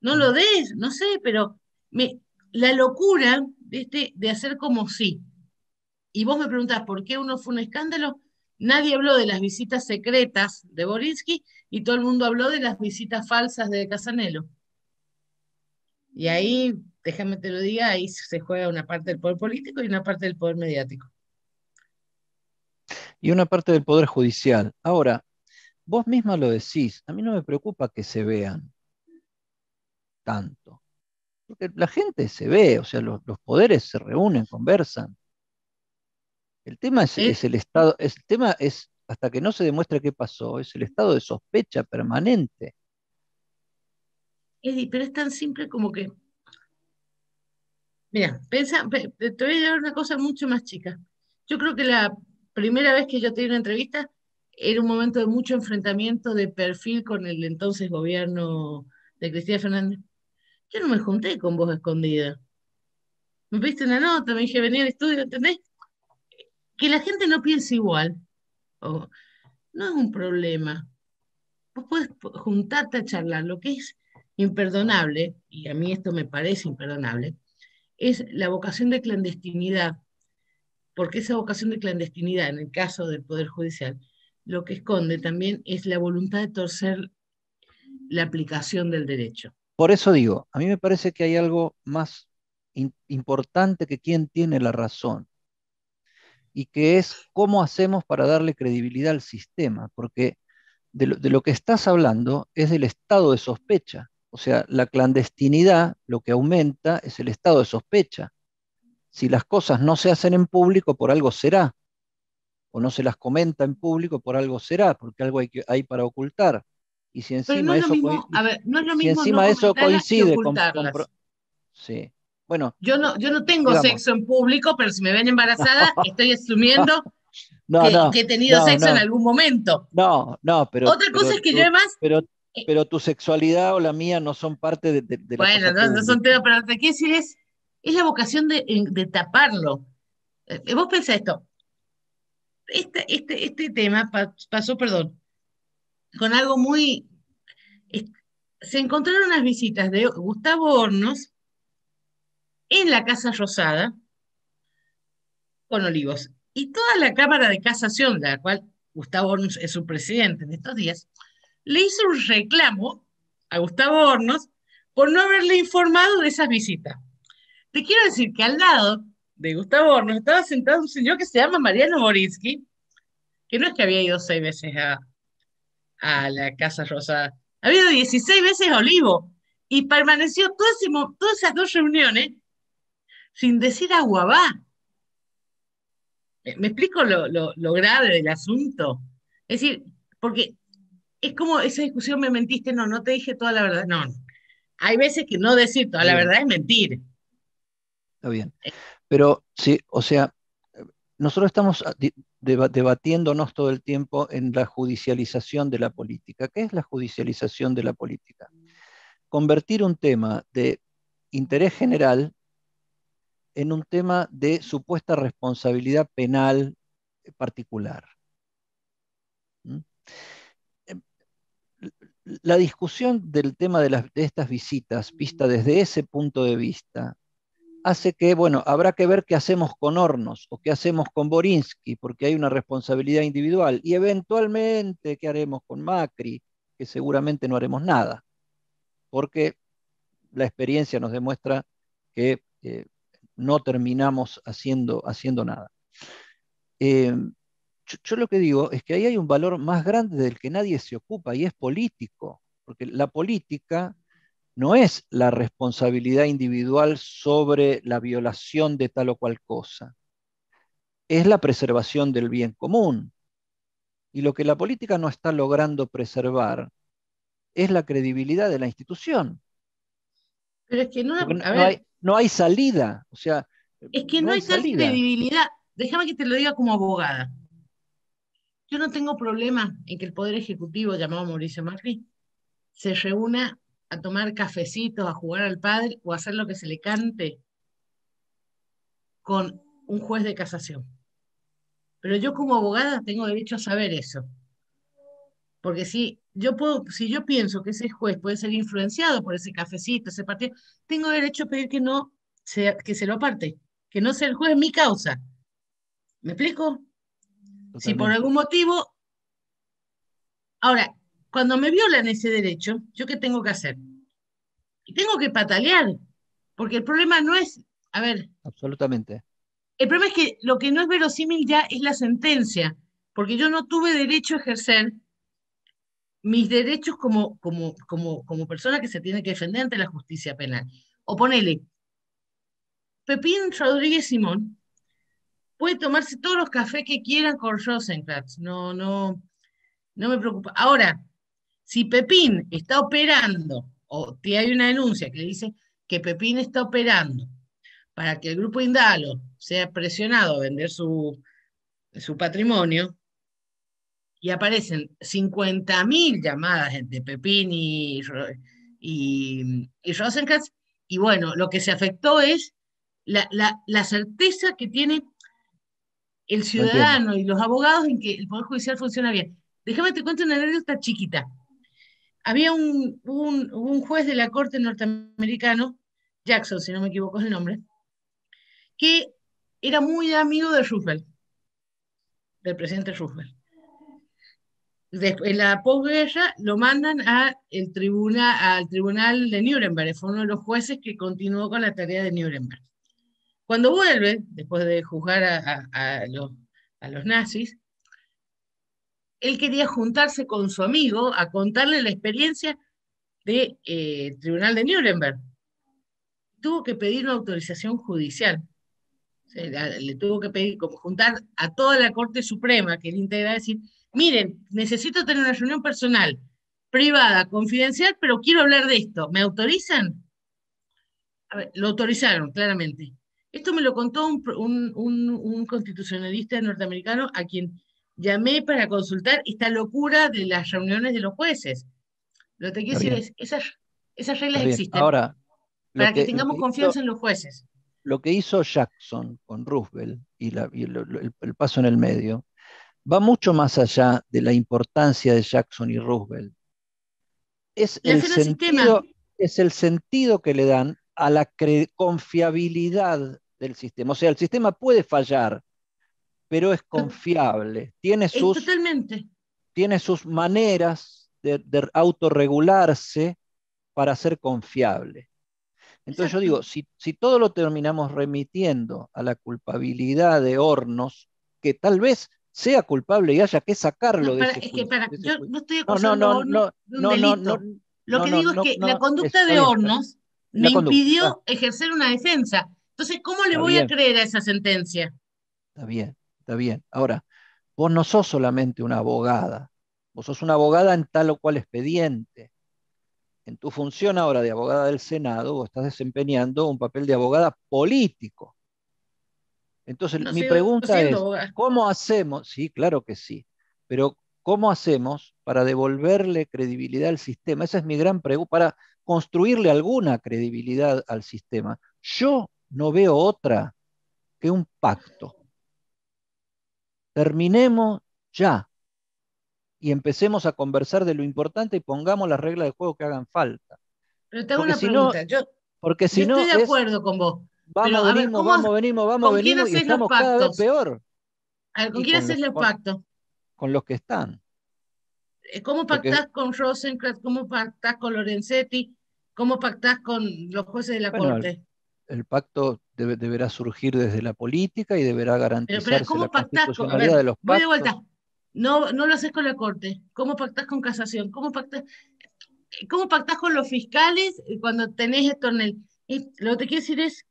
no lo des, no sé, pero me, la locura de hacer como sí. Y vos me preguntás por qué uno fue un escándalo. Nadie habló de las visitas secretas de Borinsky y todo el mundo habló de las visitas falsas de Casanelo. Y ahí, déjame te lo diga, ahí se juega una parte del poder político y una parte del poder mediático. Y una parte del Poder Judicial. Ahora, vos misma lo decís, a mí no me preocupa que se vean tanto, porque la gente se ve, o sea, los poderes se reúnen, conversan. El tema es Es, el estado, el tema es, hasta que no se demuestre qué pasó, es el estado de sospecha permanente. pero es tan simple como que, mira, te voy a llevar una cosa mucho más chica. Yo creo que la primera vez que yo te di una entrevista era un momento de mucho enfrentamiento de perfil con el entonces gobierno de Cristina Fernández. Yo no me junté con vos escondida. Me pediste una nota, me dije, venía al estudio, ¿entendés? Que la gente no piense igual, o, no es un problema. Vos podés juntarte a charlar. Lo que es imperdonable, y a mí esto me parece imperdonable, es la vocación de clandestinidad, porque esa vocación de clandestinidad, en el caso del Poder Judicial, lo que esconde también es la voluntad de torcer la aplicación del derecho. Por eso digo, a mí me parece que hay algo más importante que quién tiene la razón y que es cómo hacemos para darle credibilidad al sistema, porque de lo que estás hablando es del estado de sospecha. O sea, la clandestinidad lo que aumenta es el estado de sospecha. Si las cosas no se hacen en público, por algo será, o no se las comenta en público, por algo será, porque algo hay para ocultar. Y si Pero no encima es lo eso, mismo, a ver, no es lo si mismo no encima eso comentarlas que coincide ocultarlas. sí, bueno, Yo no tengo digamos, sexo en público, pero si me ven embarazada, estoy asumiendo no, que, no, que he tenido no, sexo en no, algo momento. no, no, Otra cosa es que yo además, pero, eh, pero tu sexualidad o la mía no son parte de la bueno, cosa no son pública. temas, pero lo que quiero decir es la vocación de taparlo. Vos pensás esto, este tema pasó, perdón, con algo muy... es- Se encontraron unas visitas de Gustavo Hornos en la Casa Rosada con Olivos. Y toda la Cámara de Casación, de la cual Gustavo Hornos es su presidente en estos días, le hizo un reclamo a Gustavo Hornos por no haberle informado de esas visitas. Te quiero decir que al lado de Gustavo Hornos estaba sentado un señor que se llama Mariano Borinsky, que no es que había ido 6 veces a la Casa Rosada, había ido 16 veces a Olivo y permaneció todas esas 2 reuniones sin decir aguabá. ¿Me explico lo grave del asunto? Es decir, porque es como esa discusión, me mentiste, no, no te dije toda la verdad. No, no. Hay veces que no decir toda Está la bien, verdad es mentir. está bien. Pero sí, o sea, nosotros estamos debatiéndonos todo el tiempo en la judicialización de la política. ¿Qué es la judicialización de la política? Convertir un tema de interés general en un tema de supuesta responsabilidad penal particular. ¿Mm? La discusión del tema de estas visitas, vista desde ese punto de vista, hace que, bueno, habrá que ver qué hacemos con Hornos o qué hacemos con Borinsky, porque hay una responsabilidad individual, y eventualmente qué haremos con Macri, que seguramente no haremos nada, porque la experiencia nos demuestra que no terminamos haciendo nada. Eh, yo lo que digo es que ahí hay un valor más grande del que nadie se ocupa y es político, porque la política no es la responsabilidad individual sobre la violación de tal o cual cosa, es la preservación del bien común. Y lo que la política no está logrando preservar es la credibilidad de la institución, Pero es que no, porque a ver, no hay salida, o sea, es que no no hay hay tal salida. credibilidad. Déjame que te lo diga como abogada. Yo no tengo problema en que el Poder Ejecutivo, llamado Mauricio Macri, se reúna a tomar cafecitos, a jugar al padre o a hacer lo que se le cante con un juez de casación. Pero yo como abogada tengo derecho a saber eso. Porque si yo pienso que ese juez puede ser influenciado por ese cafecito, ese partido, tengo derecho a pedir que no que se lo aparte, que no sea el juez mi causa. ¿Me explico? Si por Totalmente. algún motivo, ahora, cuando me violan ese derecho, ¿yo qué tengo que hacer? Y tengo que patalear. Porque el problema no es, a ver, absolutamente. el problema es que lo que no es verosímil ya es la sentencia, porque yo no tuve derecho a ejercer mis derechos como persona que se tiene que defender ante la justicia penal. O ponele, Pepín Rodríguez Simón puede tomarse todos los cafés que quieran con Rosencrantz, no me preocupa. Ahora, si Pepín está operando, o si hay una denuncia que dice que Pepín está operando para que el grupo Indalo sea presionado a vender su patrimonio, y aparecen 50.000 llamadas de Pepín y Rosencrantz, y bueno, lo que se afectó es la certeza que tiene el Lo entiendo. ciudadano y los abogados en que el Poder Judicial funciona bien. Déjame te cuento una anécdota chiquita. Había un juez de la Corte norteamericano, Jackson, si no me equivoco es el nombre, que era muy amigo de Roosevelt, del presidente Roosevelt. Después, en la posguerra lo mandan al tribunal de Nuremberg, fue uno de los jueces que continuó con la tarea de Nuremberg. Cuando vuelve, después de juzgar a los nazis, él quería juntarse con su amigo a contarle la experiencia del tribunal de Nuremberg. Tuvo que pedir una autorización judicial. O sea, le tuvo que pedir, como juntar a toda la Corte Suprema que él integra, decir, miren, necesito tener una reunión personal, privada, confidencial, pero quiero hablar de esto. ¿Me autorizan? A ver, lo autorizaron, claramente. Esto me lo contó un constitucionalista norteamericano a quien llamé para consultar esta locura de las reuniones de los jueces. Lo que quiero Está decir bien, es, esas reglas está bien. existen Ahora, lo para que que, lo tengamos que hizo, confianza en los jueces. lo que hizo Jackson con Roosevelt y el paso en el medio va mucho más allá de la importancia de Jackson y Roosevelt. Es La el fe en el sistema, sentido, es el sentido que le dan a la confiabilidad del sistema. O sea, el sistema puede fallar, pero es confiable. es totalmente. Tiene sus maneras de autorregularse para ser confiable. Entonces yo Exacto. digo, si todo lo terminamos remitiendo a la culpabilidad de Hornos, que tal vez sea culpable y haya que sacarlo No, de ese es que juicio. yo no estoy No, no, acusando a no, Hornos no, de un no, no, no, delito. Lo no, que no, digo es no, que la no, conducta está de bien, Hornos me la conducta, impidió ejercer una defensa. Entonces, ¿cómo le está voy a bien, creer a esa sentencia? está bien, está bien. Ahora, vos no sos solamente una abogada, vos sos una abogada en tal o cual expediente. En tu función ahora de abogada del Senado, vos estás desempeñando un papel de abogada político. Entonces, No mi sigo pregunta siendo es, abogada. ¿cómo hacemos? Sí, claro que sí, pero ¿cómo hacemos para devolverle credibilidad al sistema? Esa es mi gran pregunta, para construirle alguna credibilidad al sistema. Yo no veo otra que un pacto. Terminemos ya y empecemos a conversar de lo importante y pongamos las reglas de juego que hagan falta. Pero te hago Porque una si no, pregunta. Yo, porque yo si estoy no de es acuerdo con vos, pero vamos, a ver, venimos, vamos, venimos, vamos, ¿con quién venimos y haces los estamos cada vez pactos? peor A ver, ¿con y quién haces los pactos? con los que están. ¿Cómo Porque, pactás con Rosencrantz? ¿Cómo pactás con Lorenzetti? ¿Cómo pactás con los jueces de la bueno, Corte? el pacto deberá surgir desde la política y deberá Pero garantizarse la ¿cómo pactás a constitucionalidad ver, de los voy de vuelta. pactos. No lo haces con la Corte. ¿Cómo pactás con casación? ¿Cómo pactás con los fiscales cuando tenés esto en el... Lo que te quiero decir es,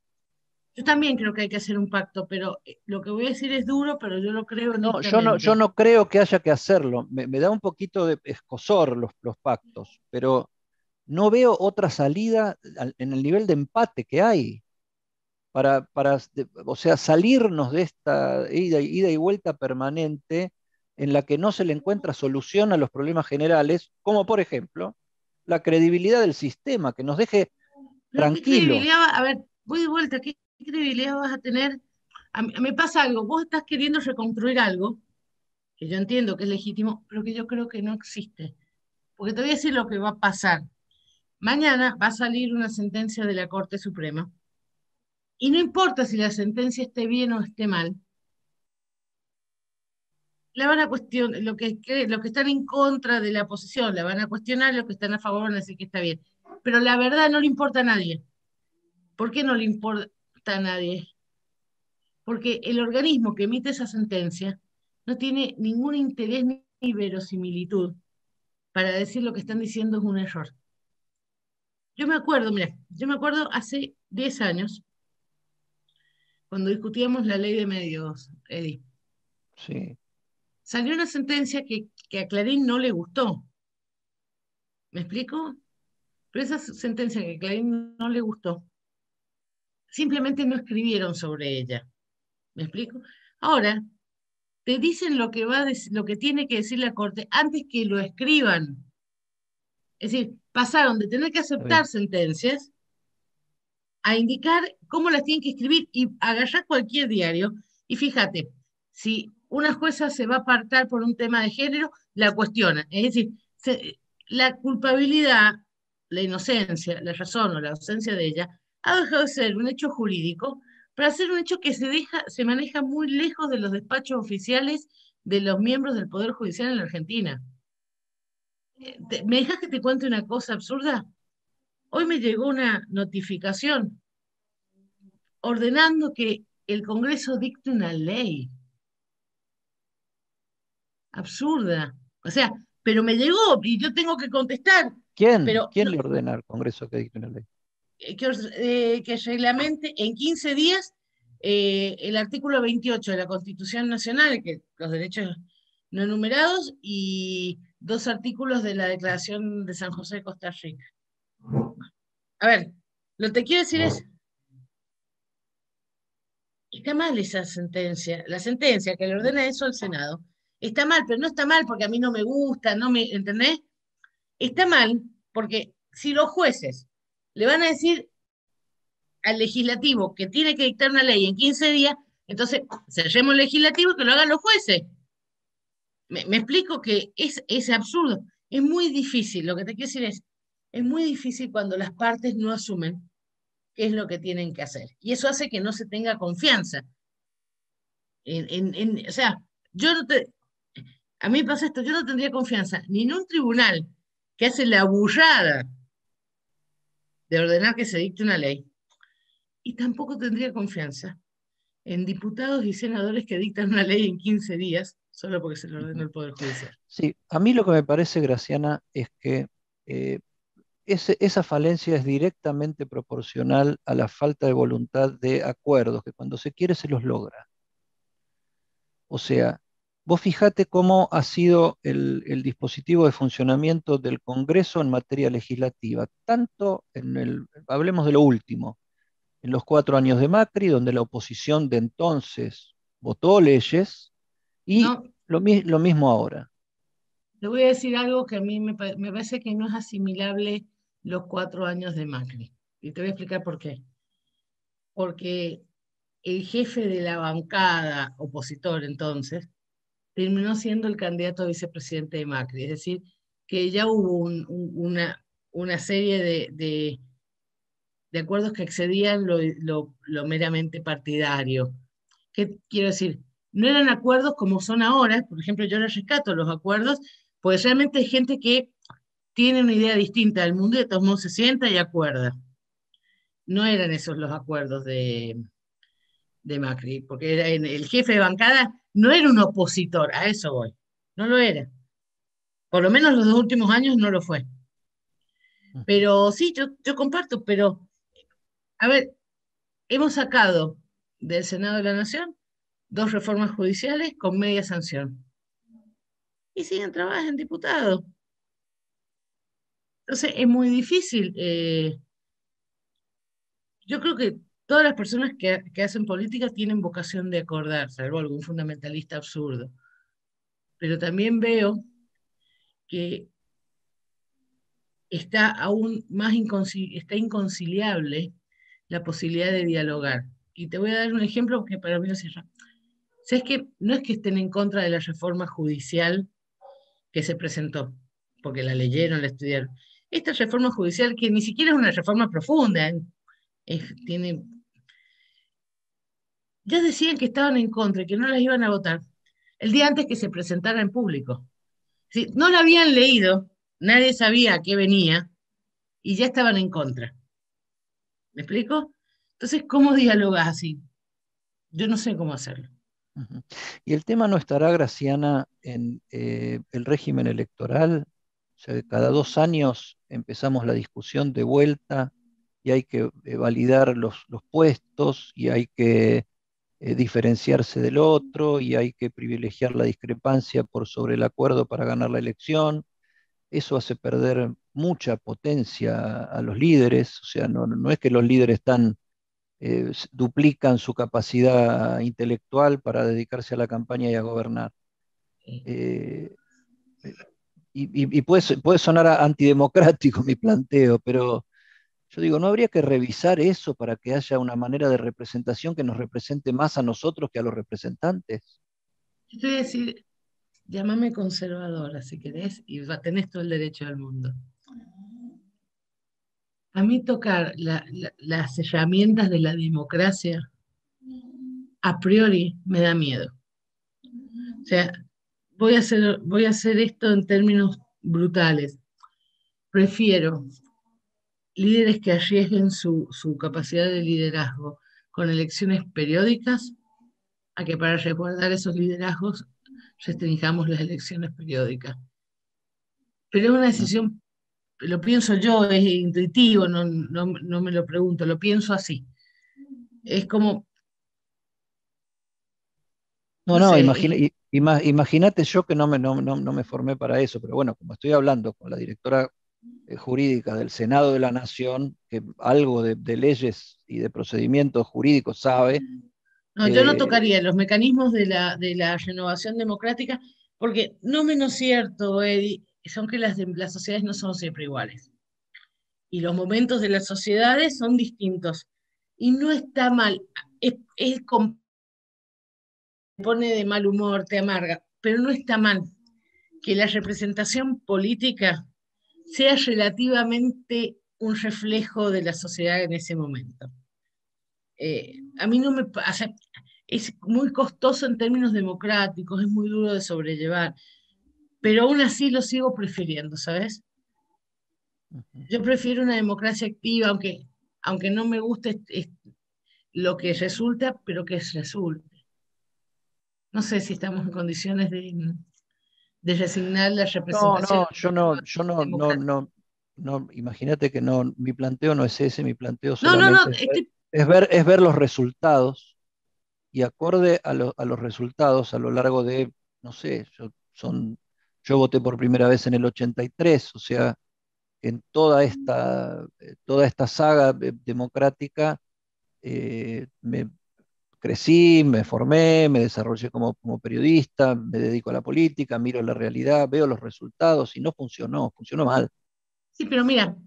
yo también creo que hay que hacer un pacto, pero lo que voy a decir es duro, pero yo lo creo No, yo honestamente. no creo que haya que hacerlo. Me da un poquito de escozor los pactos, pero no veo otra salida en el nivel de empate que hay o sea, salirnos de esta ida y vuelta permanente en la que no se le encuentra solución a los problemas generales, como por ejemplo la credibilidad del sistema, que nos deje Pero ¿qué credibilidad tranquilos. va? A ver, voy de vuelta, ¿qué credibilidad vas a tener? Me pasa algo, vos estás queriendo reconstruir algo, que yo entiendo que es legítimo, pero que yo creo que no existe. Porque te voy a decir lo que va a pasar. Mañana va a salir una sentencia de la Corte Suprema, y no importa si la sentencia esté bien o esté mal, la van a cuestionar, lo que están en contra de la posición, la van a cuestionar, los que están a favor van a decir que está bien. Pero la verdad no le importa a nadie. ¿Por qué no le importa a nadie? Porque el organismo que emite esa sentencia no tiene ningún interés ni verosimilitud para decir lo que están diciendo es un error. Yo me acuerdo, mira, yo me acuerdo hace 10 años, cuando discutíamos la ley de medios, Eddie, Sí, salió una sentencia que a Clarín no le gustó. ¿Me explico? Pero esa sentencia que a Clarín no le gustó, simplemente no escribieron sobre ella. ¿Me explico? Ahora, te dicen lo que lo que tiene que decir la Corte antes que lo escriban. Es decir, pasaron de tener que está bien. aceptar sentencias a indicar cómo las tienen que escribir y agarrar cualquier diario. Y fíjate, si una jueza se va a apartar por un tema de género, la cuestiona. Es decir, la culpabilidad, la inocencia, la razón o la ausencia de ella, ha dejado de ser un hecho jurídico para ser un hecho que se maneja muy lejos de los despachos oficiales de los miembros del Poder Judicial en la Argentina. ¿Me dejas que te cuente una cosa absurda? Hoy me llegó una notificación ordenando que el Congreso dicte una ley absurda. O sea, pero me llegó y yo tengo que contestar, ¿Quién? pero ¿Quién le ordena al Congreso que dicte una ley? que reglamente en 15 días el artículo 28 de la Constitución Nacional, que los derechos no enumerados, y 2 artículos de la Declaración de San José de Costa Rica. A ver, lo que te quiero decir es, está mal esa sentencia. La sentencia que le ordena eso al Senado está mal, pero no está mal porque a mí no me gusta, no me, ¿entendés? Está mal porque si los jueces le van a decir al legislativo que tiene que dictar una ley en 15 días, entonces cerremos el legislativo y que lo hagan los jueces. Me explico que es absurdo. Es muy difícil, lo que te quiero decir es muy difícil cuando las partes no asumen qué es lo que tienen que hacer. Y eso hace que no se tenga confianza. O sea, yo no te, a mí me pasa esto, yo no tendría confianza ni en un tribunal que hace la burrada de ordenar que se dicte una ley, y tampoco tendría confianza en diputados y senadores que dictan una ley en 15 días solo porque se lo ordenó Ujú. el Poder Judicial. Sí, a mí lo que me parece, Graciana, es que eh, esa falencia es directamente proporcional a la falta de voluntad de acuerdos, que cuando se quiere se los logra. O sea, vos fijate cómo ha sido el dispositivo de funcionamiento del Congreso en materia legislativa, tanto hablemos de lo último, en los 4 años de Macri, donde la oposición de entonces votó leyes, y No, lo mismo ahora. te voy a decir algo que a mí me parece que no es asimilable los 4 años de Macri. Y te voy a explicar por qué. Porque el jefe de la bancada opositor entonces terminó siendo el candidato a vicepresidente de Macri. Es decir, que ya hubo una serie de acuerdos que excedían lo meramente partidario. ¿Qué quiero decir? No eran acuerdos como son ahora, por ejemplo, yo les rescato los acuerdos, pues realmente hay gente que tiene una idea distinta del mundo y de todos modos se sienta y acuerda. No eran esos los acuerdos de Macri, porque el jefe de bancada no era un opositor, a eso voy, no lo era. Por lo menos los 2 últimos años no lo fue. Ujú. Pero sí, yo comparto, pero a ver, hemos sacado del Senado de la Nación 2 reformas judiciales con media sanción y siguen trabajando en diputados. Entonces es muy difícil. Yo creo que todas las personas que hacen política tienen vocación de acordar, salvo algún fundamentalista absurdo. Pero también veo que está aún más está inconciliable la posibilidad de dialogar. Y te voy a dar un ejemplo que para mí lo cierra. ¿Sabes que no es que estén en contra de la reforma judicial que se presentó, porque la leyeron, la estudiaron? Esta reforma judicial, que ni siquiera es una reforma profunda, tiene, ya decían que estaban en contra y que no las iban a votar el día antes que se presentara en público. Sí, no la habían leído, nadie sabía a qué venía y ya estaban en contra. ¿Me explico? Entonces, ¿cómo dialogas así? Yo no sé cómo hacerlo. Ujú. Y el tema no estará, Graciana, en el régimen electoral. O sea, cada 2 años empezamos la discusión de vuelta y hay que validar los puestos y hay que diferenciarse del otro y hay que privilegiar la discrepancia por sobre el acuerdo para ganar la elección. Eso hace perder mucha potencia a los líderes. O sea, no es que los líderes duplican su capacidad intelectual para dedicarse a la campaña y a gobernar. Eh, Eh, y puede sonar antidemocrático mi planteo, pero yo digo, ¿no habría que revisar eso para que haya una manera de representación que nos represente más a nosotros que a los representantes? Yo te voy a decir, llámame conservadora si querés, y tenés todo el derecho del mundo. A mí tocar las herramientas de la democracia, a priori, me da miedo. O sea, voy a hacer esto en términos brutales. Prefiero líderes que arriesguen su capacidad de liderazgo con elecciones periódicas a que para resguardar esos liderazgos restringamos las elecciones periódicas. Pero es una decisión, lo pienso yo, es intuitivo, no me lo pregunto, lo pienso así. Es como, No, no no, sé, imagínate yo que no me formé para eso, pero bueno, como estoy hablando con la directora jurídica del Senado de la Nación, que algo de leyes y de procedimientos jurídicos sabe. no, yo no eh, tocaría los mecanismos de la renovación democrática, porque no menos cierto, Eddie, son que las sociedades no son siempre iguales. Y los momentos de las sociedades son distintos. Y no está mal, es pone de mal humor, te amarga, pero no está mal que la representación política sea relativamente un reflejo de la sociedad en ese momento. A mí no me pasa, es muy costoso en términos democráticos, es muy duro de sobrellevar, pero aún así lo sigo prefiriendo, ¿sabes? Yo prefiero una democracia activa, aunque no me guste lo que resulta, pero que resulte. No sé si estamos en condiciones de resignar la no, representación no, democrática. no, imagínate que no, mi planteo no es ese, mi planteo No, solamente es ver los resultados y acorde a los resultados a lo largo de, no sé, yo voté por primera vez en el 83, o sea, en toda esta saga democrática, me crecí, me formé, me desarrollé como periodista, me dedico a la política, miro la realidad, veo los resultados y no funcionó mal. Sí, pero mira,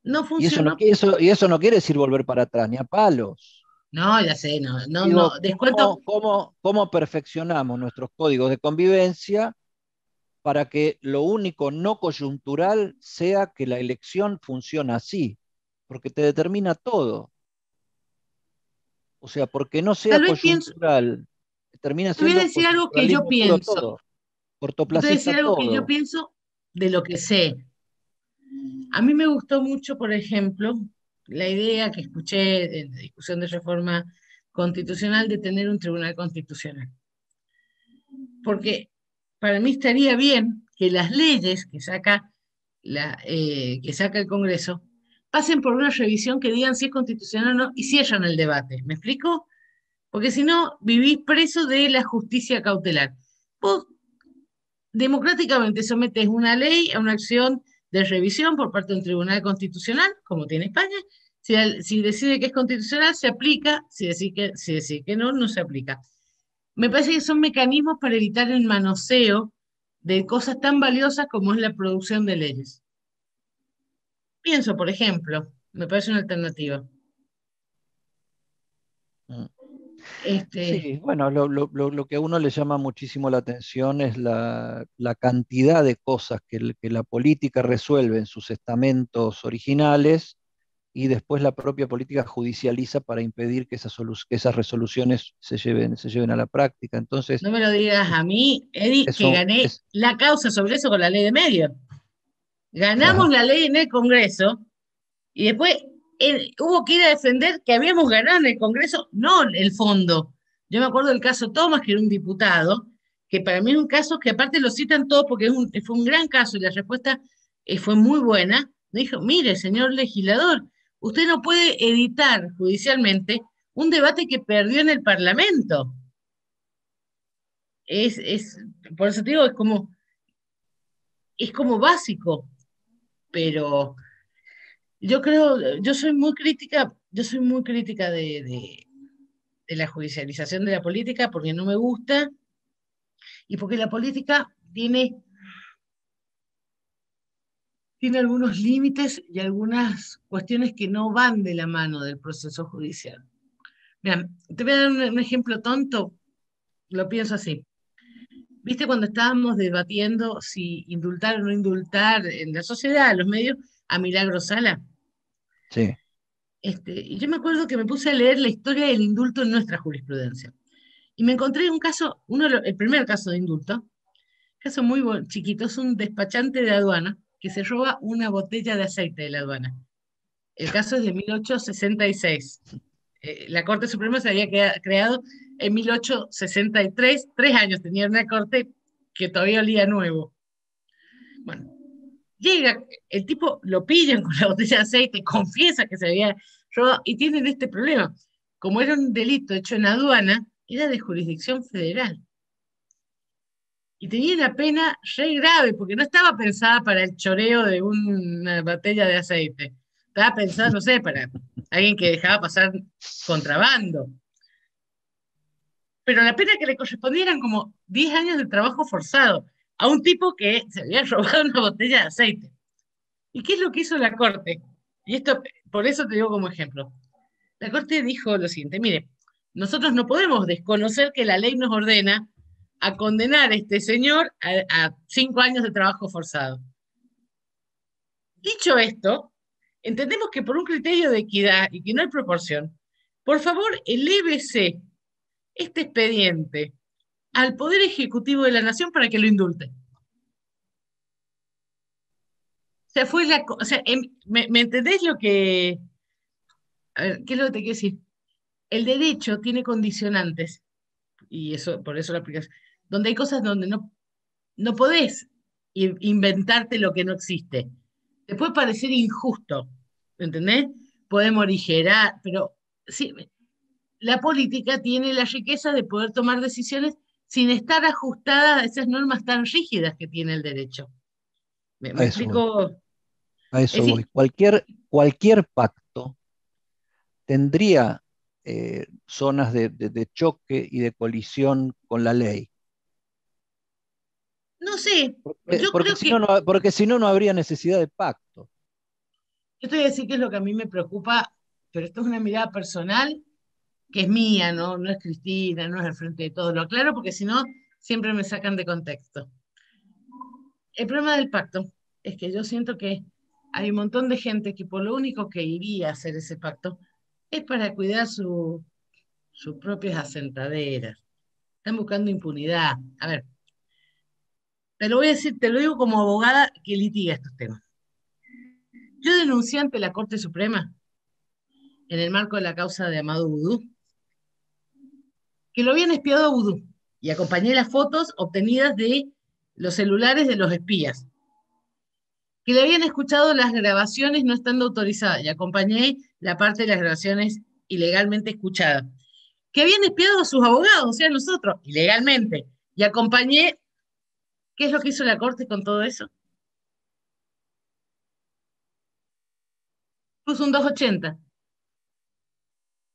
no Y eso no, funcionó. y eso no quiere decir volver para atrás, ni a palos. No, ya sé, no, Digo, descuento. ¿cómo perfeccionamos nuestros códigos de convivencia para que lo único no coyuntural sea que la elección funciona así? Porque te determina todo. O sea, porque no sea Tal vez pienso, coyuntural, termina te voy a siendo decir algo que yo coyunturalismo puro pienso. todo, Yo te voy a decir cortoplacista algo que yo todo. pienso de lo que sé. A mí me gustó mucho, por ejemplo, la idea que escuché en la discusión de reforma constitucional de tener un tribunal constitucional. Porque para mí estaría bien que las leyes que saca el Congreso pasen por una revisión que digan si es constitucional o no y cierran el debate. ¿Me explico? Porque si no, vivís preso de la justicia cautelar. Vos democráticamente sometes una ley a una acción de revisión por parte de un tribunal constitucional, como tiene España. Si decide que es constitucional, se aplica. Si decide que no, no se aplica. Me parece que son mecanismos para evitar el manoseo de cosas tan valiosas como es la producción de leyes. Pienso, por ejemplo, me parece una alternativa. Mm. Este, Sí, bueno, lo que a uno le llama muchísimo la atención es la cantidad de cosas que la política resuelve en sus estamentos originales y después la propia política judicializa para impedir que esas resoluciones se lleven a la práctica. Entonces, no me lo digas a mí, Eddie, que eso gané es, la causa sobre eso con la ley de medios. Ganamos claro, la ley en el Congreso y después, hubo que ir a defender que habíamos ganado en el Congreso, no el fondo. Yo me acuerdo del caso Thomas, que era un diputado, que para mí es un caso que aparte lo citan todos porque fue un gran caso y la respuesta fue muy buena. Me dijo, mire, señor legislador, usted no puede editar judicialmente un debate que perdió en el Parlamento. Es, por eso te digo, es como básico, pero yo creo, yo soy muy crítica de la judicialización de la política porque no me gusta y porque la política tiene algunos límites y algunas cuestiones que no van de la mano del proceso judicial. Mira, te voy a dar un ejemplo tonto, lo pienso así. ¿Viste cuando estábamos debatiendo si indultar o no indultar en la sociedad, en los medios, a Milagro Sala? Sí, Y yo me acuerdo que me puse a leer la historia del indulto en nuestra jurisprudencia. Y me encontré un caso, el primer caso de indulto, caso muy chiquito, es un despachante de aduana que se roba una botella de aceite de la aduana. El caso es de 1866. La Corte Suprema se había creado en 1863, 3 años tenía una corte que todavía olía nuevo. Bueno, llega, el tipo lo pillan con la botella de aceite, confiesa que se había robado y tienen este problema. Como era un delito hecho en aduana, era de jurisdicción federal. Y tenía una pena re grave, porque no estaba pensada para el choreo de una botella de aceite. Estaba pensada, no sé, para alguien que dejaba pasar contrabando. Pero la pena que le correspondía eran como 10 años de trabajo forzado a un tipo que se había robado una botella de aceite. ¿Y qué es lo que hizo la Corte? Y esto, por eso te digo como ejemplo. La Corte dijo lo siguiente, mire, nosotros no podemos desconocer que la ley nos ordena a condenar a este señor a 5 años de trabajo forzado. Dicho esto, entendemos que por un criterio de equidad y que no hay proporción, por favor, elévese este expediente al Poder Ejecutivo de la Nación para que lo indulte. O sea, ¿me entendés lo que... A ver, ¿qué es lo que te quiero decir? El derecho tiene condicionantes, y eso, por eso la aplicación, donde hay cosas donde no podés inventarte lo que no existe. Te puede parecer injusto, ¿entendés? Podés morigerar, pero sí, la política tiene la riqueza de poder tomar decisiones sin estar ajustada a esas normas tan rígidas que tiene el derecho. ¿Me a eso voy. explico? A Es eso voy. decir, Cualquier pacto tendría zonas de choque y de colisión con la ley. no sé, Porque, yo creo que, porque si no, no habría necesidad de pacto. yo te voy a decir que es lo que a mí me preocupa, pero esto es una mirada personal que es mía, ¿no? No es Cristina, no es el frente de todo. Lo aclaro porque si no, siempre me sacan de contexto. El problema del pacto es que yo siento que hay un montón de gente que por lo único que iría a hacer ese pacto es para cuidar sus propias asentaderas. Están buscando impunidad. A ver, te lo voy a decir, te lo digo como abogada que litiga estos temas. Yo denuncié ante la Corte Suprema, en el marco de la causa de Amado Vudú, que lo habían espiado a Vudú y acompañé las fotos obtenidas de los celulares de los espías, que le habían escuchado las grabaciones no estando autorizadas y acompañé la parte de las grabaciones ilegalmente escuchadas, que habían espiado a sus abogados, o sea, nosotros, ilegalmente, y acompañé, ¿qué es lo que hizo la Corte con todo eso? Puso un 280,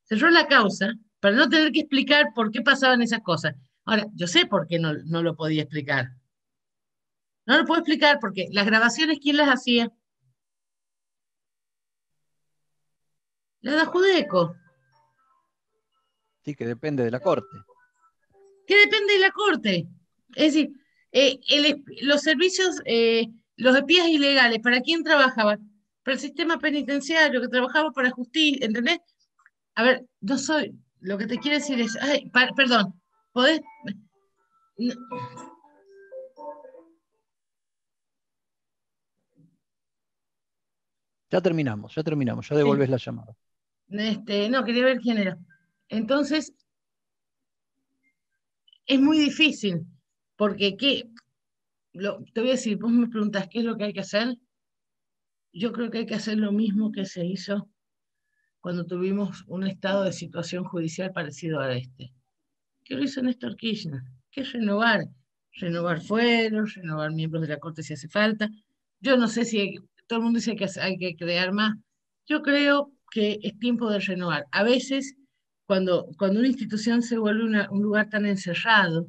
cerró la causa para no tener que explicar por qué pasaban esas cosas. Ahora, yo sé por qué no lo podía explicar. No lo puedo explicar porque las grabaciones, ¿quién las hacía? La da Judeco, Sí, que depende de la corte. que depende de la Corte. Es decir, los servicios, los espías ilegales, ¿para quién trabajaban? Para el sistema penitenciario, que trabajaba para justicia, ¿entendés? A ver, no soy, lo que te quiero decir es, ay, perdón, ¿podés? No, ya terminamos, ya Sí. devolvés la llamada. No, quería ver quién era. Entonces, es muy difícil, porque te voy a decir, vos me preguntás qué es lo que hay que hacer. Yo creo que hay que hacer lo mismo que se hizo cuando tuvimos un estado de situación judicial parecido a este. ¿Qué lo hizo Néstor Kirchner? ¿Qué es renovar? Renovar fueros, renovar miembros de la Corte si hace falta. Yo no sé si todo el mundo dice que hay que crear más. Yo creo que es tiempo de renovar. A veces, cuando una institución se vuelve un lugar tan encerrado,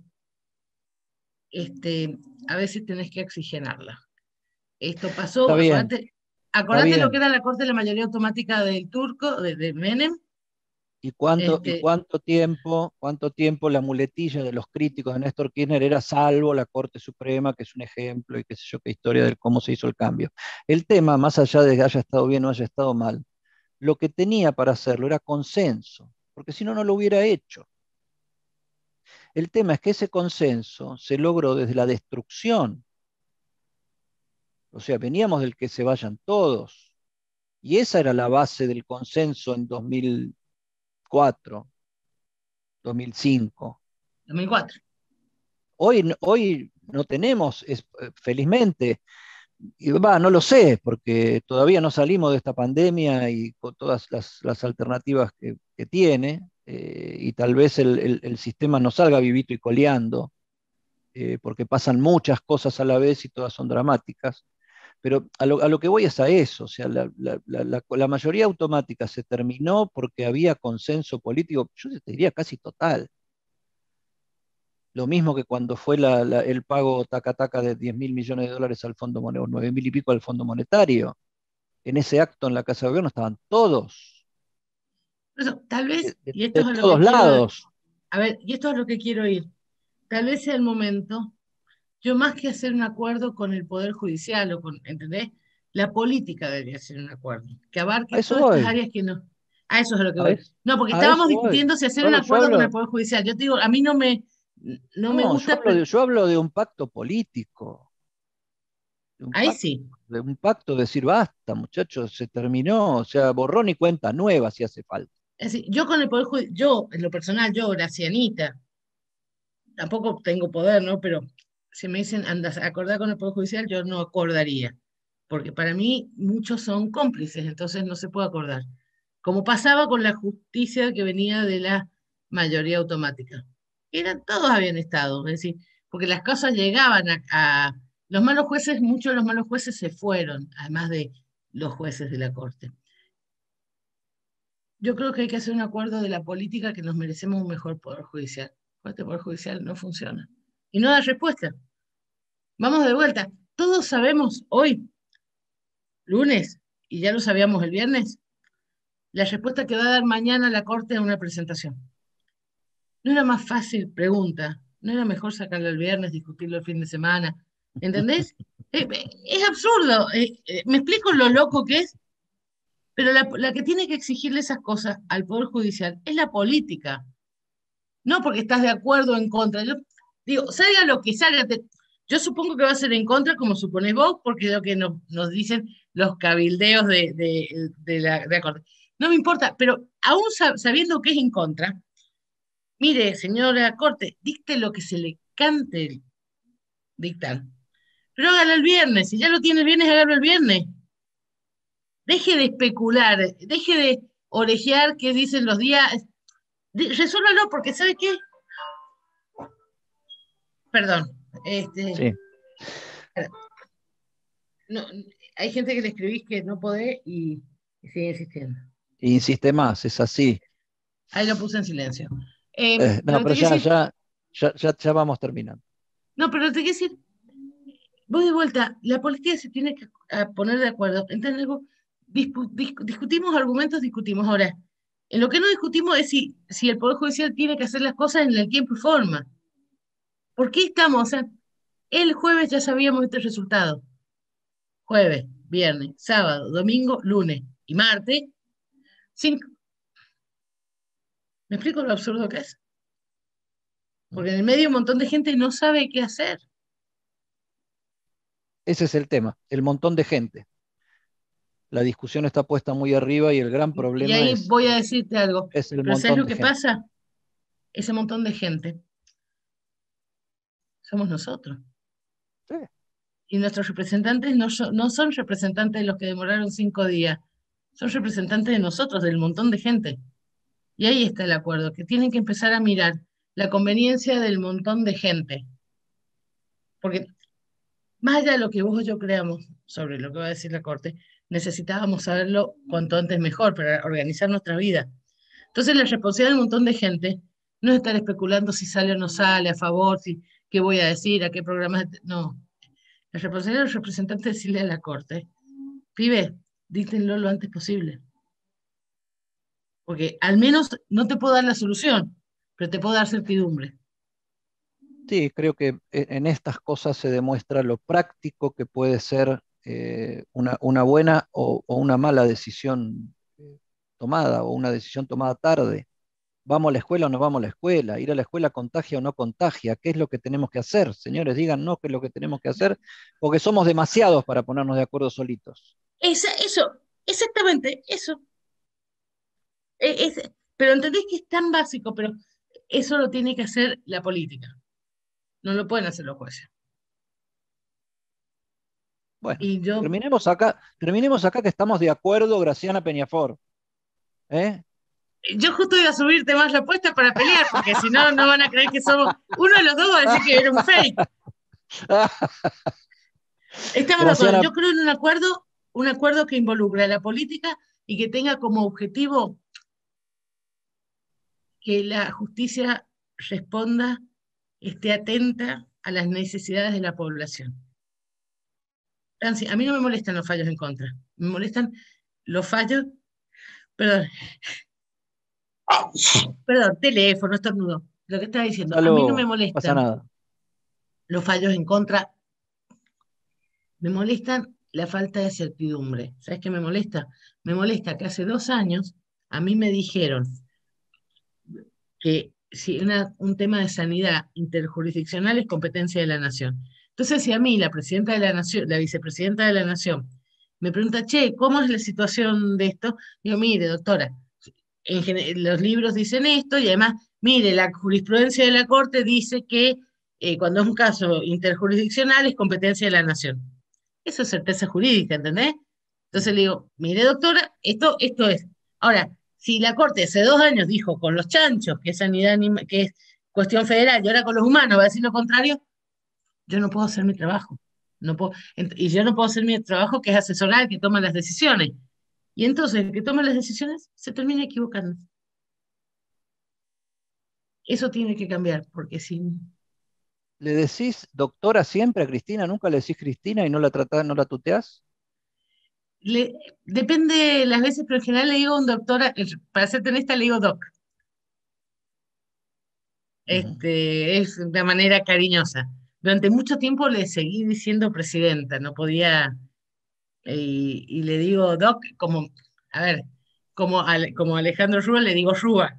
a veces tenés que oxigenarla. Esto Está pasó, bien, está acordate lo que bien. era la Corte de la mayoría automática del turco, de Menem. Y Este, cuánto tiempo la muletilla de los críticos de Néstor Kirchner era salvo la Corte Suprema, que es un ejemplo, y qué sé yo, qué historia de cómo se hizo el cambio? El tema, más allá de que haya estado bien o haya estado mal, lo que tenía para hacerlo era consenso, porque si no, no lo hubiera hecho. El tema es que ese consenso se logró desde la destrucción. O sea, veníamos del que se vayan todos. Y esa era la base del consenso en 2004, 2005. 2004. Hoy no tenemos, felizmente, y no lo sé, porque todavía no salimos de esta pandemia y con todas las alternativas que tiene, y tal vez el sistema no salga vivito y coleando, porque pasan muchas cosas a la vez y todas son dramáticas. Pero a lo que voy es a eso, o sea, la mayoría automática se terminó porque había consenso político, yo te diría casi total. Lo mismo que cuando fue el pago taca-taca de 10.000 millones de dólares al Fondo Monetario, 9.000 y pico al Fondo Monetario. En ese acto en la Casa de Gobierno estaban todos, Por eso, tal vez, y esto de es a lo que todos quiero, lados. a ver, y esto es a lo que quiero ir. Tal vez sea el momento, yo más que hacer un acuerdo con el Poder Judicial o con, ¿entendés? La política debería ser un acuerdo, que A abarque eso todas estas voy, áreas que no. A eso es a lo que a, voy. es- No, porque a eso estábamos voy. discutiendo si hacer un Yo acuerdo con el hablo, Poder Judicial. Yo te digo, a mí no me no, gusta, yo hablo de un pacto político, ahí sí. de un pacto de decir, basta, muchachos, se terminó, o sea, borrón y cuenta nueva si hace falta. Es decir, yo con el Poder Judicial, yo, en lo personal, yo, Gracianita, tampoco tengo poder, ¿no? Pero si me dicen, andas a acordar con el Poder Judicial, yo no acordaría, porque para mí muchos son cómplices, entonces no se puede acordar. Como pasaba con la justicia que venía de la mayoría automática. Todos habían estado, es decir, porque las cosas llegaban los malos jueces, muchos de los malos jueces se fueron, además de los jueces de la Corte. Yo creo que hay que hacer un acuerdo de la política que nos merecemos un mejor poder judicial. Este poder judicial no funciona. Y no da respuesta. Vamos de vuelta. Todos sabemos hoy, lunes, y ya lo sabíamos el viernes, la respuesta que va a dar mañana la Corte a una presentación. ¿No era más fácil? Pregunta. ¿No era mejor sacarlo el viernes, discutirlo el fin de semana? ¿Entendés? Es absurdo. Me explico lo loco que es, pero la que tiene que exigirle esas cosas al Poder Judicial es la política. No porque estás de acuerdo o en contra. Yo digo, salga lo que salga. Yo supongo que va a ser en contra, como suponés vos, porque es lo que nos dicen los cabildeos de la Corte. No me importa, pero aún sabiendo que es en contra, mire, señora Corte, dicte lo que se le cante el dictar. Pero hágalo el viernes. Si ya lo tiene el viernes, hágalo el viernes. Deje de especular, deje de orejear qué dicen los días. Resuélvalo, porque ¿sabe qué? Perdón. Este, Sí, no, hay gente que le escribís que no podés y sigue insistiendo. insiste más, es así. Ahí lo puse en silencio. No, Pero te pero quiero decir, ya vamos terminando. no, pero te quiero decir, voy de vuelta, la política se tiene que poner de acuerdo. ¿Entendés algo? Discutimos argumentos, discutimos. Ahora, en lo que no discutimos es si el Poder Judicial tiene que hacer las cosas en el tiempo y forma. ¿Por qué estamos? O sea, el jueves ya sabíamos este resultado. Jueves, viernes, sábado, domingo, lunes y martes. Sin, ¿Me explico lo absurdo que es? Porque en el medio un montón de gente no sabe qué hacer. Ese es el tema, el montón de gente. La discusión está puesta muy arriba y el gran Y problema ahí voy a decirte algo, es el pero ¿sabes montón lo de que gente. pasa? Ese montón de gente somos nosotros. Sí. Y nuestros representantes no son representantes de los que demoraron 5 días, son representantes de nosotros, del montón de gente. Y ahí está el acuerdo, que tienen que empezar a mirar la conveniencia del montón de gente. Porque más allá de lo que vos o yo creamos sobre lo que va a decir la Corte, necesitábamos saberlo cuanto antes mejor para organizar nuestra vida. Entonces la responsabilidad del montón de gente no es estar especulando si sale o no sale, a favor, si qué voy a decir, a qué programa. No, la responsabilidad de los representantes es decirle a la Corte, pibe, dítenlo lo antes posible. Porque al menos no te puedo dar la solución, pero te puedo dar certidumbre. Sí, creo que en estas cosas se demuestra lo práctico que puede ser una buena o una mala decisión tomada o una decisión tomada tarde. ¿Vamos a la escuela o no vamos a la escuela? ¿Ir a la escuela contagia o no contagia? ¿Qué es lo que tenemos que hacer? Señores, díganos qué es lo que tenemos que hacer, porque somos demasiados para ponernos de acuerdo solitos. Eso, exactamente, eso. Pero entendés que es tan básico, pero eso lo tiene que hacer la política, no lo pueden hacer los jueces. Bueno, Y yo, terminemos acá que estamos de acuerdo, Graciana Peñafort. ¿Eh? yo justo iba a subirte más la apuesta para pelear, porque si no, no van a creer que somos, uno de los dos va a decir que era un fake. Estamos de acuerdo. Graciana, Yo creo en un acuerdo que involucre a la política y que tenga como objetivo que la justicia responda, esté atenta a las necesidades de la población. Nancy, a mí no me molestan los fallos en contra, me molestan los fallos, perdón, perdón, teléfono, estornudo. Lo que estaba diciendo, a mí no me salud, no pasa molestan nada. los fallos en contra, me molestan la falta de certidumbre. ¿Sabes qué me molesta? Me molesta que hace 2 años a mí me dijeron que si un tema de sanidad interjurisdiccional es competencia de la nación. Entonces, si a mí, la presidenta de la nación, la vicepresidenta de la nación, me pregunta, che, ¿cómo es la situación de esto? Digo, mire, doctora, los libros dicen esto y además, mire, la jurisprudencia de la Corte dice que cuando es un caso interjurisdiccional es competencia de la nación. Eso es certeza jurídica, ¿entendés? Entonces le digo, mire doctora, esto es. Ahora, si la Corte hace 2 años dijo con los chanchos que es sanidad que es cuestión federal y ahora con los humanos va a decir lo contrario, yo no puedo hacer mi trabajo. No puedo, y yo no puedo hacer mi trabajo que es asesorar, que toma las decisiones. Y entonces el que toma las decisiones se termina equivocando. Eso tiene que cambiar, porque si ¿Le decís doctora siempre a Cristina? ¿Nunca le decís Cristina y no la tratás, no la tuteás? le, depende las veces, pero en general le digo a un doctor, para ser honesta, le digo doc. Ujú. Es de manera cariñosa. Durante mucho tiempo le seguí diciendo presidenta, no podía, y le digo doc, como, a ver, como Alejandro Rúa, le digo Rúa.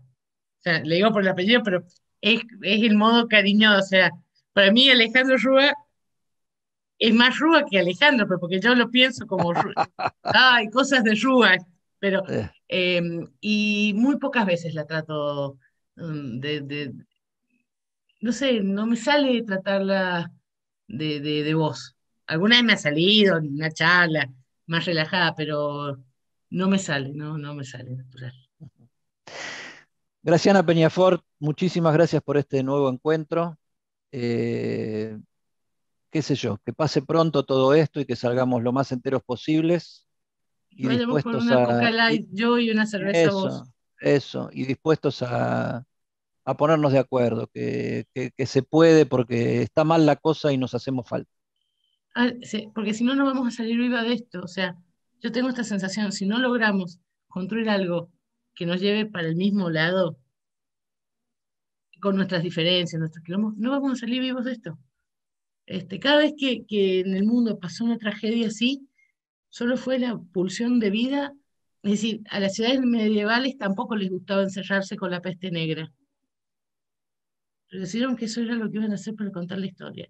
O sea, le digo por el apellido, pero es el modo cariñoso. O sea, para mí Alejandro Rúa es más Rúa que Alejandro, pero porque yo lo pienso como, hay cosas de Rúa, pero, Eh, eh, y muy pocas veces la trato no sé, no me sale tratarla de voz. Alguna vez me ha salido en una charla más relajada, pero no me sale, no me sale natural. Graciana Peñafort, muchísimas gracias por este nuevo encuentro. Eh, qué sé yo, que pase pronto todo esto y que salgamos lo más enteros posibles Que y vayamos por dispuestos una Coca a Light, yo y una cerveza vos. eso, y dispuestos a ponernos de acuerdo, que se puede porque está mal la cosa y nos hacemos falta. Ah, sí, porque si no, no vamos a salir viva de esto. O sea, yo tengo esta sensación, si no logramos construir algo que nos lleve para el mismo lado, con nuestras diferencias, nuestros quilombos, no vamos a salir vivos de esto. Cada vez que en el mundo pasó una tragedia así, solo fue la pulsión de vida. Es decir, a las ciudades medievales tampoco les gustaba encerrarse con la peste negra. Pero decidieron que eso era lo que iban a hacer para contar la historia.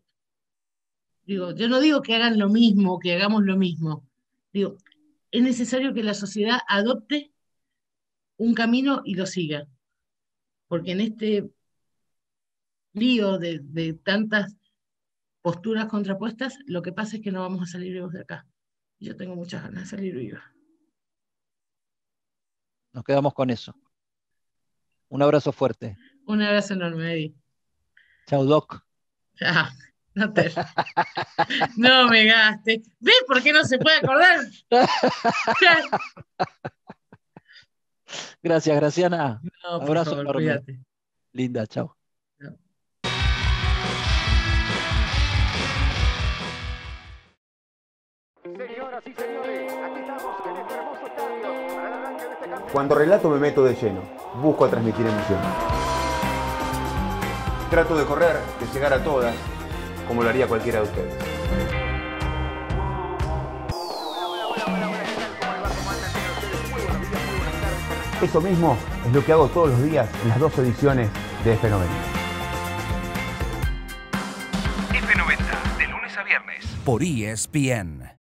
Digo, yo no digo que hagan lo mismo, que hagamos lo mismo. Digo, es necesario que la sociedad adopte un camino y lo siga, porque en este lío de tantas posturas contrapuestas, lo que pasa es que no vamos a salir vivos de acá. Yo tengo muchas ganas de salir viva. Nos quedamos con eso. Un abrazo fuerte. Un abrazo enorme, Eddie. Chau, Doc. Ah, no me gaste. ¿Ves por qué no se puede acordar? Gracias, Graciana. No, por Abrazo favor, enorme. cuídate. Linda, chao. No. Señoras y señores, aquí estamos en este hermoso estadio para el arranque de este campeonato. Cuando relato me meto de lleno, busco transmitir emoción. Trato de correr, de llegar a todas, como lo haría cualquiera de ustedes. Eso mismo es lo que hago todos los días en las 2 ediciones de F90. F90, de lunes a viernes. Por ESPN.